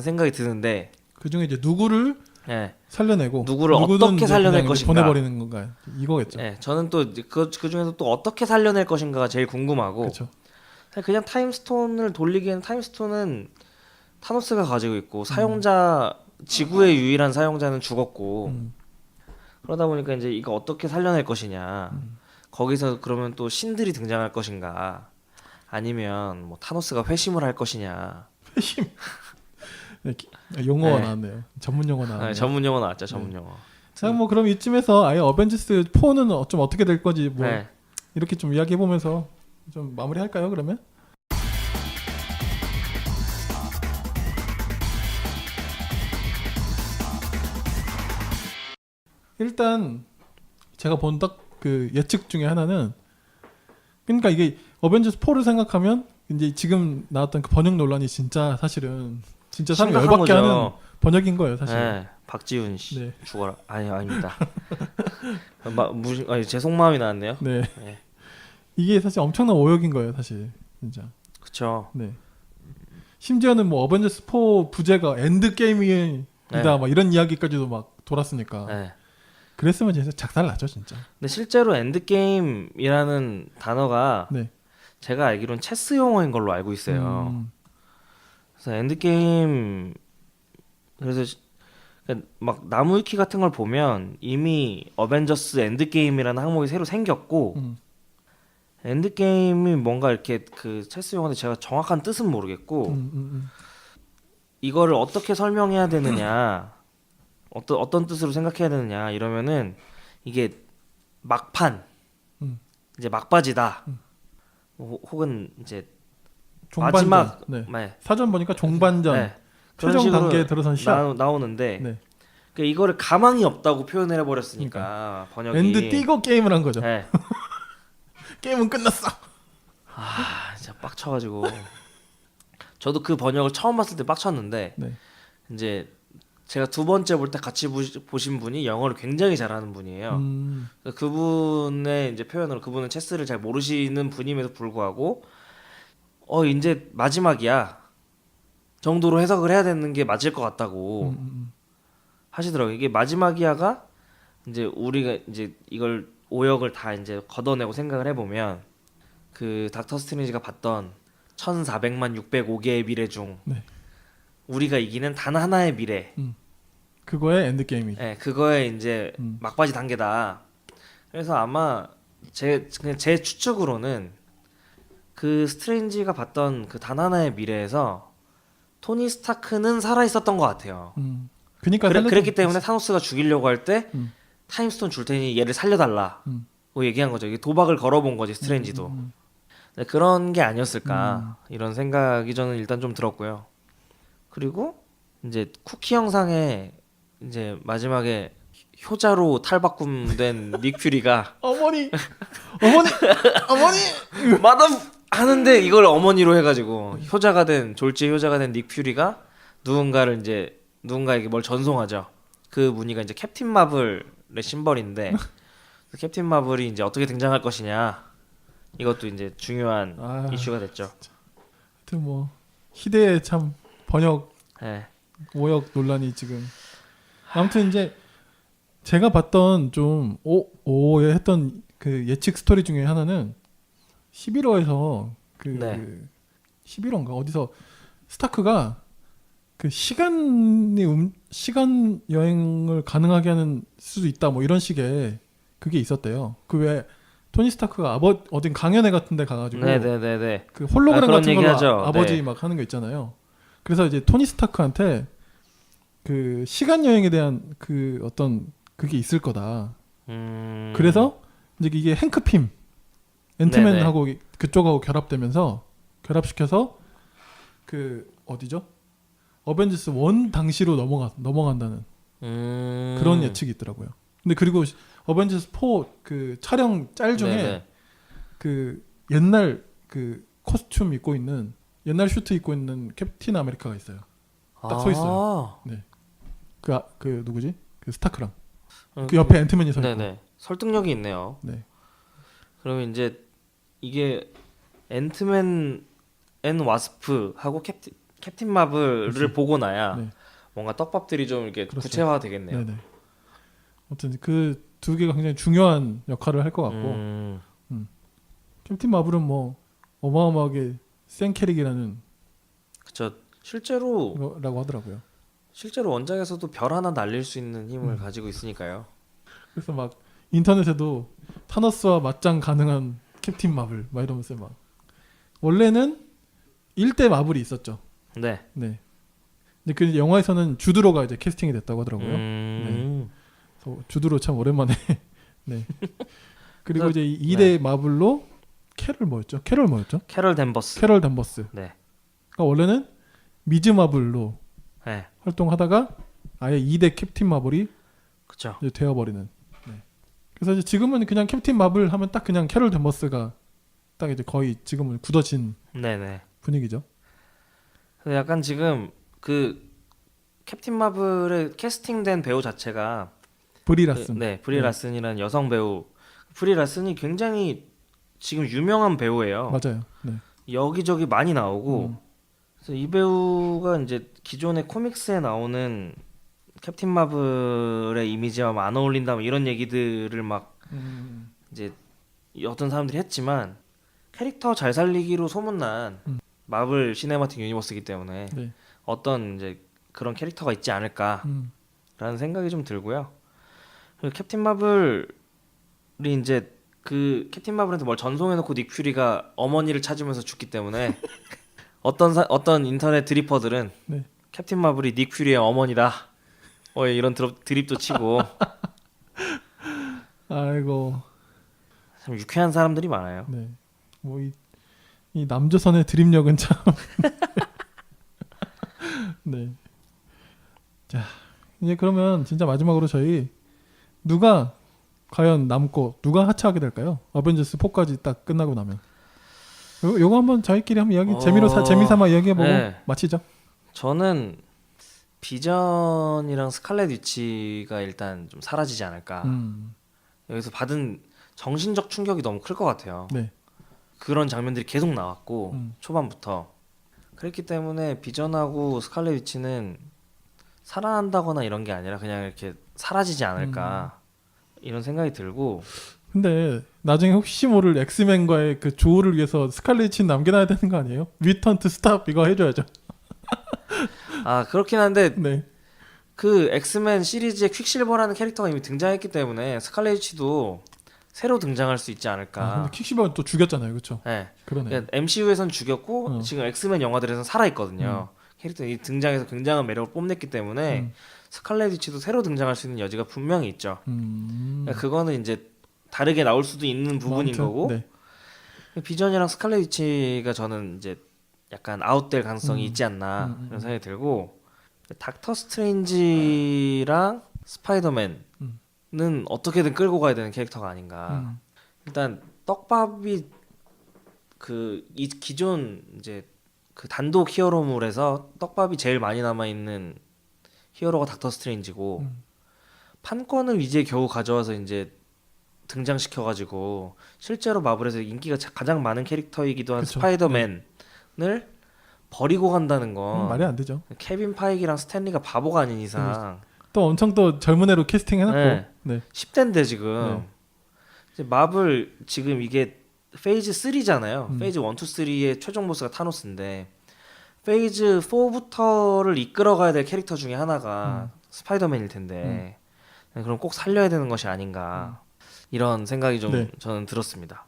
생각이 드는데 그 중에 이제 누구를 예. 살려내고 누구를 누구는 어떻게 이제 살려낼 그냥 것인가. 보내버리는 건가 이거겠죠. 예, 저는 또 그 중에서 또 어떻게 살려낼 것인가가 제일 궁금하고 그렇죠. 그냥 타임스톤을 돌리기에는 타임스톤은 타노스가 가지고 있고 사용자 지구의 유일한 사용자는 죽었고 그러다 보니까 이제 이거 어떻게 살려낼 것이냐 거기서 그러면 또 신들이 등장할 것인가 아니면 뭐 타노스가 회심을 할 것이냐 네, 용어가 네. 나왔네요. 전문 용어 나왔네요. 전문 용어 나왔죠 전문 용어. 자, 뭐 그럼 이쯤에서 아예 어벤져스 4는 좀 어떻게 될 거지 뭐 네. 이렇게 좀 이야기해 보면서 좀 마무리할까요? 그러면? 일단 제가 본 딱 그 예측 중에 하나는 그러니까 이게 어벤져스 4를 생각하면 이제 지금 나왔던 그 번역 논란이 진짜 사실은 진짜 사람 심각한 열받게 거죠. 하는 번역인 거예요, 사실. 네, 박지훈 씨 네. 죽어라. 아닙니다. 제 속마음이 나왔네요. 네. 네. 이게 사실 엄청난 오역인 거예요, 사실. 진짜. 그렇죠. 네. 심지어는 뭐 어벤져스 4 부제가 엔드 게임이다 네. 막 이런 이야기까지도 막 돌았으니까. 네. 그랬으면 진짜 작살 나죠, 진짜. 근데 실제로 엔드게임이라는 단어가 네. 제가 알기로는 체스 용어인 걸로 알고 있어요. 그래서 엔드게임 그래서 막 나무위키 같은 걸 보면 이미 어벤져스 엔드게임이라는 항목이 새로 생겼고 엔드게임이 뭔가 이렇게 그 체스 용어인데 제가 정확한 뜻은 모르겠고 이거를 어떻게 설명해야 되느냐 어떤 뜻으로 생각해야 되느냐 이러면은 이게 막판 이제 막바지다 혹은 이제 종반전. 마지막 네. 네. 사전 보니까 종반전. 네. 그런 최종 식으로 단계에 들어선 시합. 나오는데 네. 그러니까 이거를 가망이 없다고 표현을 해버렸으니까 번역이 엔드 띄고 게임을 한 거죠. 네. 게임은 끝났어. 아 진짜 빡쳐가지고 저도 그 번역을 처음 봤을 때 빡쳤는데 네. 이제 제가 두 번째 볼 때 같이 보신 분이 영어를 굉장히 잘하는 분이에요. 그래서 그분의 이제 표현으로 그분은 체스를 잘 모르시는 분임에도 불구하고 이제 마지막이야 정도로 해석을 해야 되는 게 맞을 것 같다고 하시더라고요. 이게 마지막이야가 이제 우리가 이제 이걸 오역을 다 이제 걷어내고 생각을 해보면 그 닥터 스트레인지가 봤던 1400만 605개의 미래 중 네. 우리가 이기는 단 하나의 미래 그거의 엔드 게임이. 네, 그거에 이제 막바지 단계다. 그래서 아마 그냥 제 추측으로는 그 스트레인지가 봤던 그 단 하나의 미래에서 토니 스타크는 살아 있었던 것 같아요. 그러니까 그랬기 때문에 타노스가 죽이려고 할 때 음. 타임스톤 줄 테니 얘를 살려달라. 고 얘기한 거죠. 이게 도박을 걸어본 거지 스트레인지도. 네, 그런 게 아니었을까 이런 생각이 저는 일단 좀 들었고요. 그리고 이제 쿠키 영상에 이제 마지막에 효자로 탈바꿈된 닉 퓨리가 어머니 마담 하는데 이걸 어머니로 해가지고 졸지의 효자가 된 닉 퓨리가 누군가에게 뭘 전송하죠. 그 무늬가 이제 캡틴 마블의 심벌인데 캡틴 마블이 이제 어떻게 등장할 것이냐 이것도 이제 중요한 이슈가 됐죠. 하여튼 뭐 시대의 참 번역 네. 오역 논란이 지금 아무튼 이제 제가 봤던 좀 오해 했던 그 예측 스토리 중에 하나는 11호에서 그 네. 11호인가 어디서 스타크가 그 시간 여행을 가능하게 하는 수도 있다 뭐 이런 식의 그게 있었대요. 그 왜 토니 스타크가 어딘 강연회 같은 데 가가지고 네네네네. 그 홀로그램 그런 같은 걸로 얘기하죠. 아버지 네. 막 하는 거 있잖아요. 그래서 이제 토니 스타크한테 그 시간 여행에 대한 그 어떤 그게 있을 거다. 그래서 이제 이게 행크 핌 앤트맨하고 그쪽하고 결합시켜서 그 어디죠? 어벤져스 1 당시로 넘어간다는 그런 예측이 있더라고요. 근데 그리고 어벤져스 4 그 촬영 짤 중에 네네. 그 옛날 그 코스튬 입고 있는 옛날 슈트 입고 있는 캡틴 아메리카가 있어요. 딱 서 있어요. 그 누구지? 그 스타크랑 그 옆에 앤트맨이 서 있고. 네네. 설득력이 있네요. 네. 그러면 이제 이게 앤트맨 앤 와스프하고 캡틴 마블을 보고 나야 네. 뭔가 떡밥들이 좀 이렇게 그렇죠. 구체화 되겠네요. 네네. 아무튼 그 두 개가 굉장히 중요한 역할을 할 것 같고 캡틴 마블은 뭐 어마어마하게 센 캐릭이라는 그쵸. 실제로 거라고 하더라고요. 원작에서도 별 하나 날릴 수 있는 힘을 가지고 있으니까요. 그래서 막 인터넷에도 타노스와 맞짱 가능한 캡틴 마블 막 이러면서 막 원래는 1대 마블이 있었죠. 네. 네. 근데 그 영화에서는 주드로가 이제 캐스팅이 됐다고 하더라고요. 그래서 주드로 참 오랜만에. 네. 그리고 이제 2대 마블로 캐럴 뭐였죠? 캐럴 댄버스. 캐럴 댄버스. 네. 그러니까 원래는 미즈 마블로 네. 활동하다가 아예 2대 캡틴 마블이 그쵸. 이제 되어버리는. 네. 그래서 이제 지금은 그냥 캡틴 마블 하면 딱 그냥 캐럴 댄버스가 딱 이제 거의 지금은 굳어진 네네. 분위기죠. 근데 약간 지금 그 캡틴 마블에 캐스팅된 배우 자체가 브리 라슨. 브리 라슨이라는 여성 배우. 브리 라슨이 굉장히 지금 유명한 배우예요. 맞아요. 네. 여기저기 많이 나오고 그래서 이 배우가 이제 기존의 코믹스에 나오는 캡틴 마블의 이미지와 안 어울린다 뭐 이런 얘기들을 막 이제 어떤 사람들이 했지만 캐릭터 잘 살리기로 소문난 마블 시네마틱 유니버스이기 때문에 네. 어떤 이제 그런 캐릭터가 있지 않을까라는 생각이 좀 들고요. 그리고 캡틴 마블이 이제 그 캡틴 마블한테 뭘 전송해놓고 닉 퓨리가 어머니를 찾으면서 죽기 때문에 어떤 인터넷 드리퍼들은 네. 캡틴 마블이 닉 퓨리의 어머니다. 이런 드립도 치고 아이고. 참 유쾌한 사람들이 많아요. 네. 뭐 이 남조선의 드립력은 참. 네. 자, 이제 그러면 진짜 마지막으로 저희 누가 과연 남고 누가 하차하게 될까요? 어벤져스 4까지 딱 끝나고 나면. 요거 한번 저희끼리 한번 이야기 재미삼아 이야기해보고 네. 마치죠. 저는 비전이랑 스칼렛 위치가 일단 좀 사라지지 않을까. 여기서 받은 정신적 충격이 너무 클 것 같아요. 네. 그런 장면들이 계속 나왔고 초반부터 그랬기 때문에 비전하고 스칼렛 위치는 살아난다거나 이런 게 아니라 그냥 이렇게 사라지지 않을까 이런 생각이 들고. 근데 나중에 혹시 모를 엑스맨과의 그 조우를 위해서 스칼렛이 남겨놔야 되는 거 아니에요? 리턴 투 스탑 이거 해줘야죠. 아 그렇긴 한데 네. 그 엑스맨 시리즈의 퀵실버라는 캐릭터가 이미 등장했기 때문에 스칼렛 위치도 새로 등장할 수 있지 않을까. 아, 근데 퀵실버는 또 죽였잖아요, 그렇죠? 네. 그러네. 그러니까 MCU에선 죽였고 지금 엑스맨 영화들에서는 살아있거든요. 캐릭터이 등장해서 굉장한 매력을 뽐냈기 때문에 스칼렛 위치도 새로 등장할 수 있는 여지가 분명히 있죠. 그러니까 그거는 이제 다르게 나올 수도 있는 부분인 아무튼, 거고. 네. 비전이랑 스칼렛 위치가 저는 이제 약간 아웃될 가능성이 있지 않나 이런 생각이 들고, 닥터 스트레인지랑 스파이더맨은 어떻게든 끌고 가야 되는 캐릭터가 아닌가. 일단 떡밥이 이 기존 이제 그 단독 히어로물에서 떡밥이 제일 많이 남아 있는 히어로가 닥터 스트레인지고 판권을 이제 겨우 가져와서 이제 등장시켜가지고 실제로 마블에서 인기가 가장 많은 캐릭터이기도 한 그쵸. 스파이더맨을 버리고 간다는 건 말이 안 되죠. 케빈 파이기랑 스탠리가 바보가 아닌 이상 또 엄청 또 젊은 애로 캐스팅 해놨고. 네. 네. 10대인데 지금 이제 마블 지금 이게 페이즈 3잖아요. 페이즈 1, 2, 3의 최종 보스가 타노스인데 페이즈 4부터를 이끌어가야 될 캐릭터 중에 하나가 스파이더맨일 텐데 그럼 꼭 살려야 되는 것이 아닌가 이런 생각이 좀 네. 저는 들었습니다.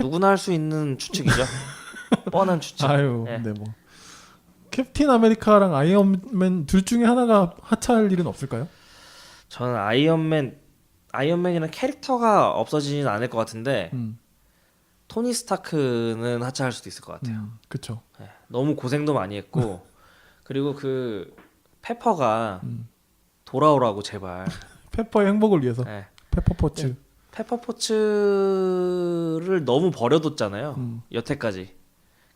누구나 할 수 있는 추측이죠. 뻔한 추측. 아유, 예. 네 뭐. 캡틴 아메리카랑 아이언맨 둘 중에 하나가 하차할 일은 없을까요? 저는 아이언맨이라는 캐릭터가 없어지진 않을 것 같은데 토니 스타크는 하차할 수도 있을 것 같아요. 그쵸. 예, 너무 고생도 많이 했고 그리고 그 페퍼가 돌아오라고 제발. 페퍼의 행복을 위해서 예. 페퍼포츠. 페퍼포츠를 너무 버려뒀잖아요. 여태까지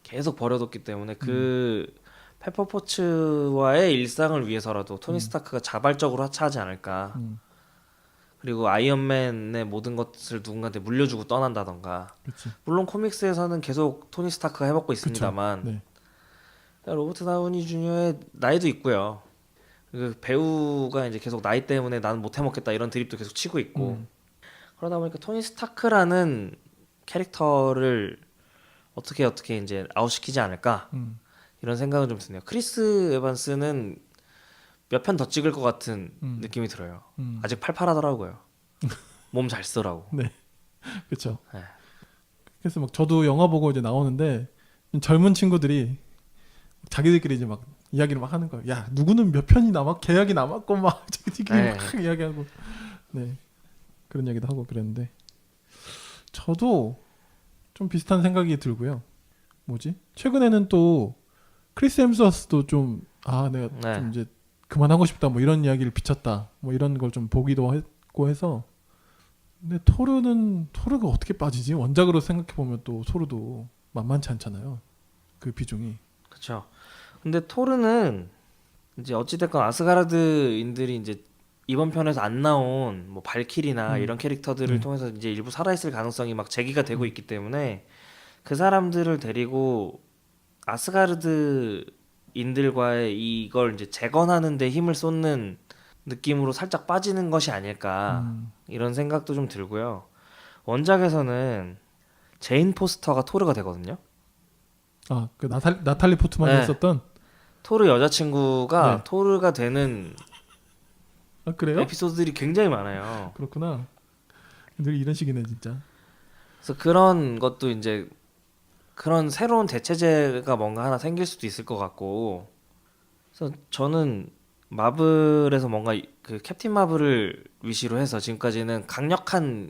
계속 버려뒀기 때문에 그 페퍼포츠와의 일상을 위해서라도 토니 스타크가 자발적으로 하차하지 않을까. 그리고 아이언맨의 모든 것을 누군가한테 물려주고 떠난다던가. 그치. 물론 코믹스에서는 계속 토니 스타크가 해먹고 그쵸. 있습니다만 네. 로버트 다우니 주니어의 나이도 있고요. 그 배우가 이제 계속 나이 때문에 나는 못 해먹겠다 이런 드립도 계속 치고 있고 그러다 보니까 토니 스타크라는 캐릭터를 어떻게 이제 아웃시키지 않을까 이런 생각은 좀 드네요. 크리스 에반스는 몇 편 더 찍을 것 같은 느낌이 들어요. 아직 팔팔하더라고요. 몸 잘 쓰라고. 네. 그쵸. 네. 그래서 막 저도 영화 보고 이제 나오는데 젊은 친구들이 자기들끼리 이제 막 이야기를 막 하는 거예요. 야, 누구는 몇 편이 계약이 남았고 막 자기들끼리 네. 막 이야기하고. 네. 그런 얘기도 하고 그랬는데 저도 좀 비슷한 생각이 들고요. 뭐지? 최근에는 또 크리스 햄스워스도 좀 내가 네. 좀 이제 그만하고 싶다 뭐 이런 이야기를 비쳤다 뭐 이런 걸 좀 보기도 했고 해서 근데 토르가 어떻게 빠지지? 원작으로 생각해 보면 또 토르도 만만치 않잖아요. 그 비중이. 그렇죠. 근데 토르는 이제 어찌됐건 아스가르드인들이 이제 이번 편에서 안 나온 뭐 발키리나 이런 캐릭터들을 통해서 이제 일부 살아있을 가능성이 막 제기가 되고 있기 때문에 그 사람들을 데리고 아스가르드인들과의 이걸 이제 재건하는 데 힘을 쏟는 느낌으로 살짝 빠지는 것이 아닐까 이런 생각도 좀 들고요. 원작에서는 제인 포스터가 토르가 되거든요. 그 나탈리 포트만이 네. 했었던 토르 여자친구가 네. 토르가 되는 그래요? 에피소드들이 굉장히 많아요. 그렇구나. 늘 이런 식이네 진짜. 그래서 그런 것도 이제 그런 새로운 대체제가 뭔가 하나 생길 수도 있을 것 같고 그래서 저는 마블에서 뭔가 그 캡틴 마블을 위시로 해서 지금까지는 강력하고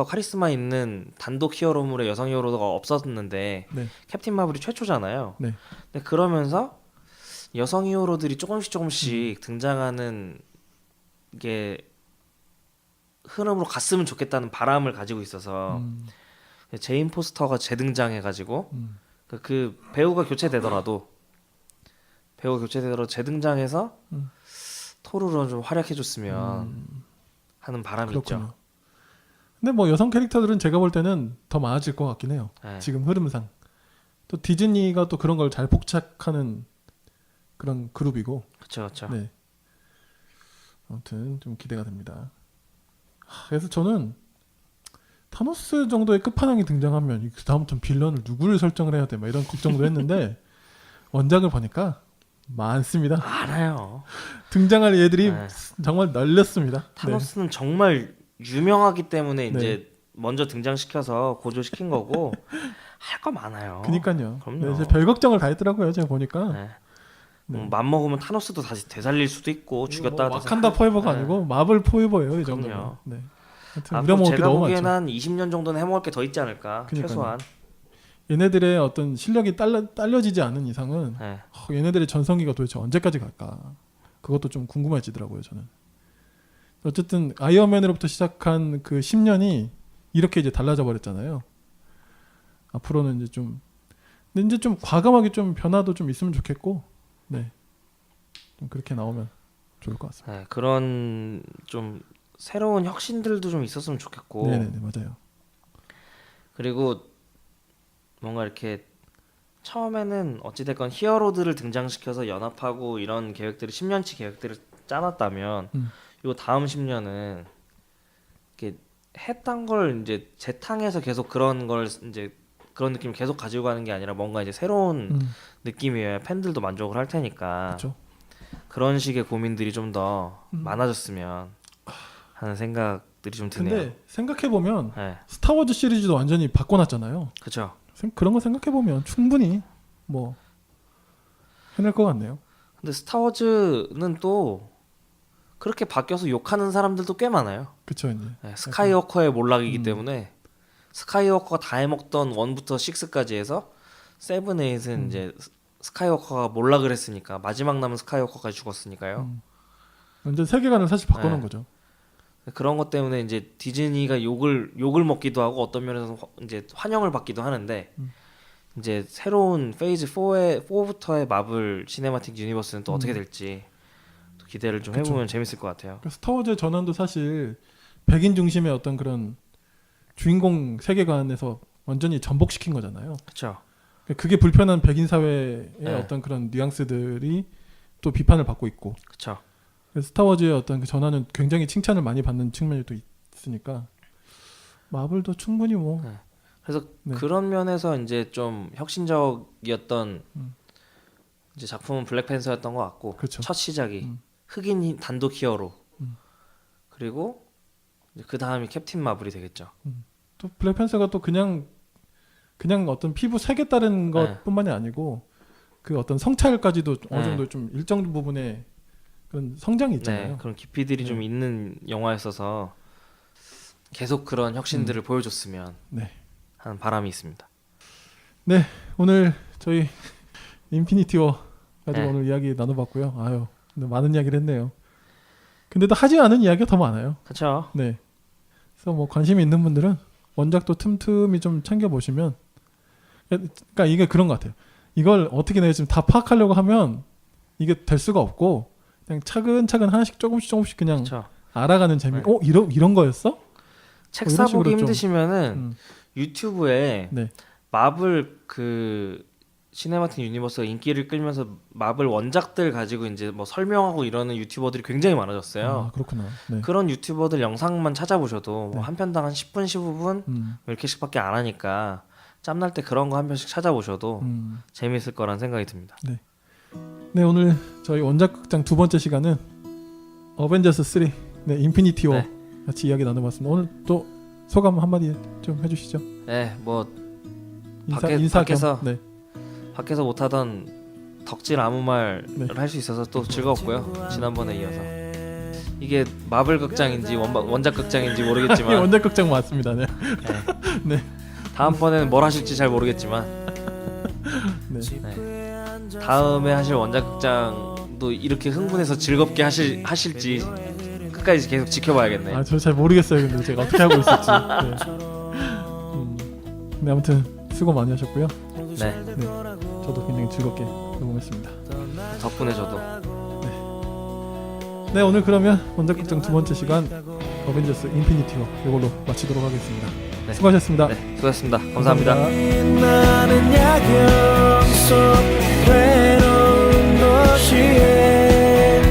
카리스마 있는 단독 히어로물의 여성 히어로가 없었는데 네. 캡틴 마블이 최초잖아요. 네. 근데 그러면서 여성 히어로들이 조금씩 등장하는 게 흐름으로 갔으면 좋겠다는 바람을 가지고 있어서 제인 포스터가 재등장해가지고 그 배우가 교체되더라도 재등장해서 토르로 좀 활약해줬으면 하는 바람이 그렇군요. 있죠. 근데 뭐 여성 캐릭터들은 제가 볼 때는 더 많아질 것 같긴 해요. 네. 지금 흐름상. 또 디즈니가 또 그런 걸 잘 포착하는 그런 그룹이고. 그렇죠. 네. 아무튼 좀 기대가 됩니다. 그래서 저는 타노스 정도의 끝판왕이 등장하면 그 다음부터 빌런을 누구를 설정을 해야 돼? 막 이런 걱정도 했는데 원작을 보니까 많습니다. 알아요. 등장할 얘들이 네. 정말 널렸습니다. 타노스는 정말 유명하기 때문에 이제 먼저 등장시켜서 고조시킨 거고 할 거 많아요. 그니까요. 그럼요. 이제 별 걱정을 다 했더라고요. 제가 보니까. 네. 네. 맘 먹으면 타노스도 다시 되살릴 수도 있고 죽였다 뭐 와칸다 포에버가 네. 아니고 마블 포에버예요. 이 그럼요. 정도면. 네. 하여튼 앞으로 우려먹을 게 제가 너무 보기에는 많죠. 한 20년 정도는 해먹을 게 더 있지 않을까. 그러니까요. 최소한. 얘네들의 어떤 실력이 딸려지지 않은 이상은 네. 얘네들의 전성기가 도대체 언제까지 갈까? 그것도 좀 궁금해지더라고요. 저는. 어쨌든 아이언맨으로부터 시작한 그 10년이 이렇게 이제 달라져 버렸잖아요. 앞으로는 이제 좀 근데 이제 좀 과감하게 좀 변화도 좀 있으면 좋겠고, 네, 좀 그렇게 나오면 좋을 것 같습니다. 네, 그런 좀 새로운 혁신들도 좀 있었으면 좋겠고. 네네네 맞아요. 그리고 뭔가 이렇게 처음에는 어찌됐건 히어로들을 등장시켜서 연합하고 이런 계획들을 10년치 계획들을 짜놨다면 요 다음 10년은 이렇게 했던 걸 이제 재탕해서 계속 그런 걸 이제 그런 느낌을 계속 가지고 가는 게 아니라 뭔가 이제 새로운 느낌이어야 팬들도 만족을 할 테니까 그렇죠. 그런 식의 고민들이 좀 더 많아졌으면 하는 생각들이 좀 드네요. 근데 생각해 보면 네, 스타워즈 시리즈도 완전히 바꿔놨잖아요. 그렇죠. 그런 거 생각해 보면 충분히 뭐 해낼 것 같네요. 근데 스타워즈는 또 그렇게 바뀌어서 욕하는 사람들도 꽤 많아요. 그렇죠 이제. 네, 스카이워커의 몰락이기 때문에 스카이워커가 다 해먹던 1부터 6까지 해서 7, 8은 이제 스카이워커가 몰락을 했으니까 마지막 남은 스카이워커까지 죽었으니까요. 완전 세계관을 사실 바꿔놓은 네. 거죠. 그런 것 때문에 이제 디즈니가 욕을 먹기도 하고 어떤 면에서 이제 환영을 받기도 하는데 이제 새로운 페이즈 4부터의 마블 시네마틱 유니버스는 또 어떻게 될지 또 기대를 좀 그쵸. 해보면 재밌을 것 같아요. 그러니까 스타워즈의 전환도 사실 백인 중심의 어떤 그런 주인공 세계관에서 완전히 전복시킨 거잖아요. 그렇죠. 그러니까 그게 불편한 백인 사회의 네. 어떤 그런 뉘앙스들이 또 비판을 받고 있고, 그렇죠. 그래서 스타워즈의 어떤 그 전환은 굉장히 칭찬을 많이 받는 측면이 또 있으니까 마블도 충분히 뭐 네. 그래서 네. 그런 면에서 이제 좀 혁신적이었던 이제 작품은 블랙팬서였던 것 같고 그쵸. 첫 시작이 흑인 단독 히어로 그리고 그 다음이 캡틴 마블이 되겠죠. 또 블랙팬서가 또 그냥 어떤 피부 색에 따른 것뿐만이 아니고 그 어떤 성찰까지도 어느 네. 정도 좀 일정 부분의 그런 성장이 있잖아요. 네, 그런 깊이들이 좀 있는 영화였어서 계속 그런 혁신들을 보여줬으면 네. 하는 바람이 있습니다. 네, 오늘 저희 인피니티 워 가지고 네. 오늘 이야기 나눠봤고요. 아유, 근데 많은 이야기를 했네요. 근데 또 하지 않은 이야기가 더 많아요. 그렇죠. 네. 그래서 뭐 관심이 있는 분들은 원작도 틈틈이 좀 챙겨 보시면, 그러니까 이게 그런 것 같아요. 이걸 어떻게 내가 지금 다 파악하려고 하면 이게 될 수가 없고 그냥 차근차근 하나씩 조금씩 그냥 그렇죠. 알아가는 재미. 네. 이런 거였어? 책 이런 식으로 사보기 좀, 힘드시면은 유튜브에 네. 마블 그 시네마틱 유니버스가 인기를 끌면서 마블 원작들 가지고 이제 뭐 설명하고 이러는 유튜버들이 굉장히 많아졌어요. 아, 그렇구나. 네. 그런 유튜버들 영상만 찾아보셔도 네. 뭐 한 편당 한 10분, 15분 이렇게씩밖에 안 하니까 짬날 때 그런 거 한 편씩 찾아보셔도 재미있을 거란 생각이 듭니다. 네, 오늘 저희 원작 극장 두 번째 시간은 어벤져스 3, 네, 인피니티 워 네. 같이 이야기 나눠봤습니다. 오늘 또 소감 한마디 좀 해주시죠. 네, 뭐 인사 밖에서 겸. 네. 밖에서 못하던 덕질 아무 말을 네. 할 수 있어서 또 즐거웠고요. 지난번에 이어서 이게 마블 극장인지 원작 극장인지 모르겠지만 원작 극장 맞습니다. 네. 네. 다음번에는 뭘 하실지 잘 모르겠지만 네. 네. 다음에 하실 원작 극장도 이렇게 흥분해서 즐겁게 하실지 끝까지 계속 지켜봐야겠네요. 아, 저 잘 모르겠어요. 근데 제가 어떻게 하고 있을지. 네. 네, 아무튼 수고 많이 하셨고요. 네, 네. 저도 굉장히 즐겁게 녹음했습니다. 덕분에 저도 네, 오늘 그러면 원작 극장 두 번째 시간 어벤져스 인피니티 워 이걸로 마치도록 하겠습니다. 네. 수고하셨습니다. 네, 수고하셨습니다. 감사합니다. 나는 야경 속 외로운 도시에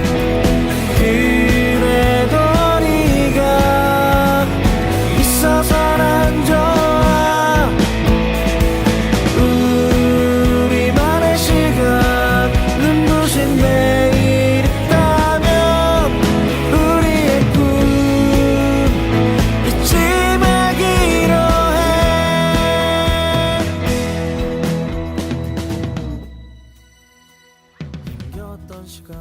그래도 네가 있어서 난 좋아 우리만의 시간 눈부신 내일 있다면 우리의 꿈 잊지 말기로 해. 힘겨웠던 시간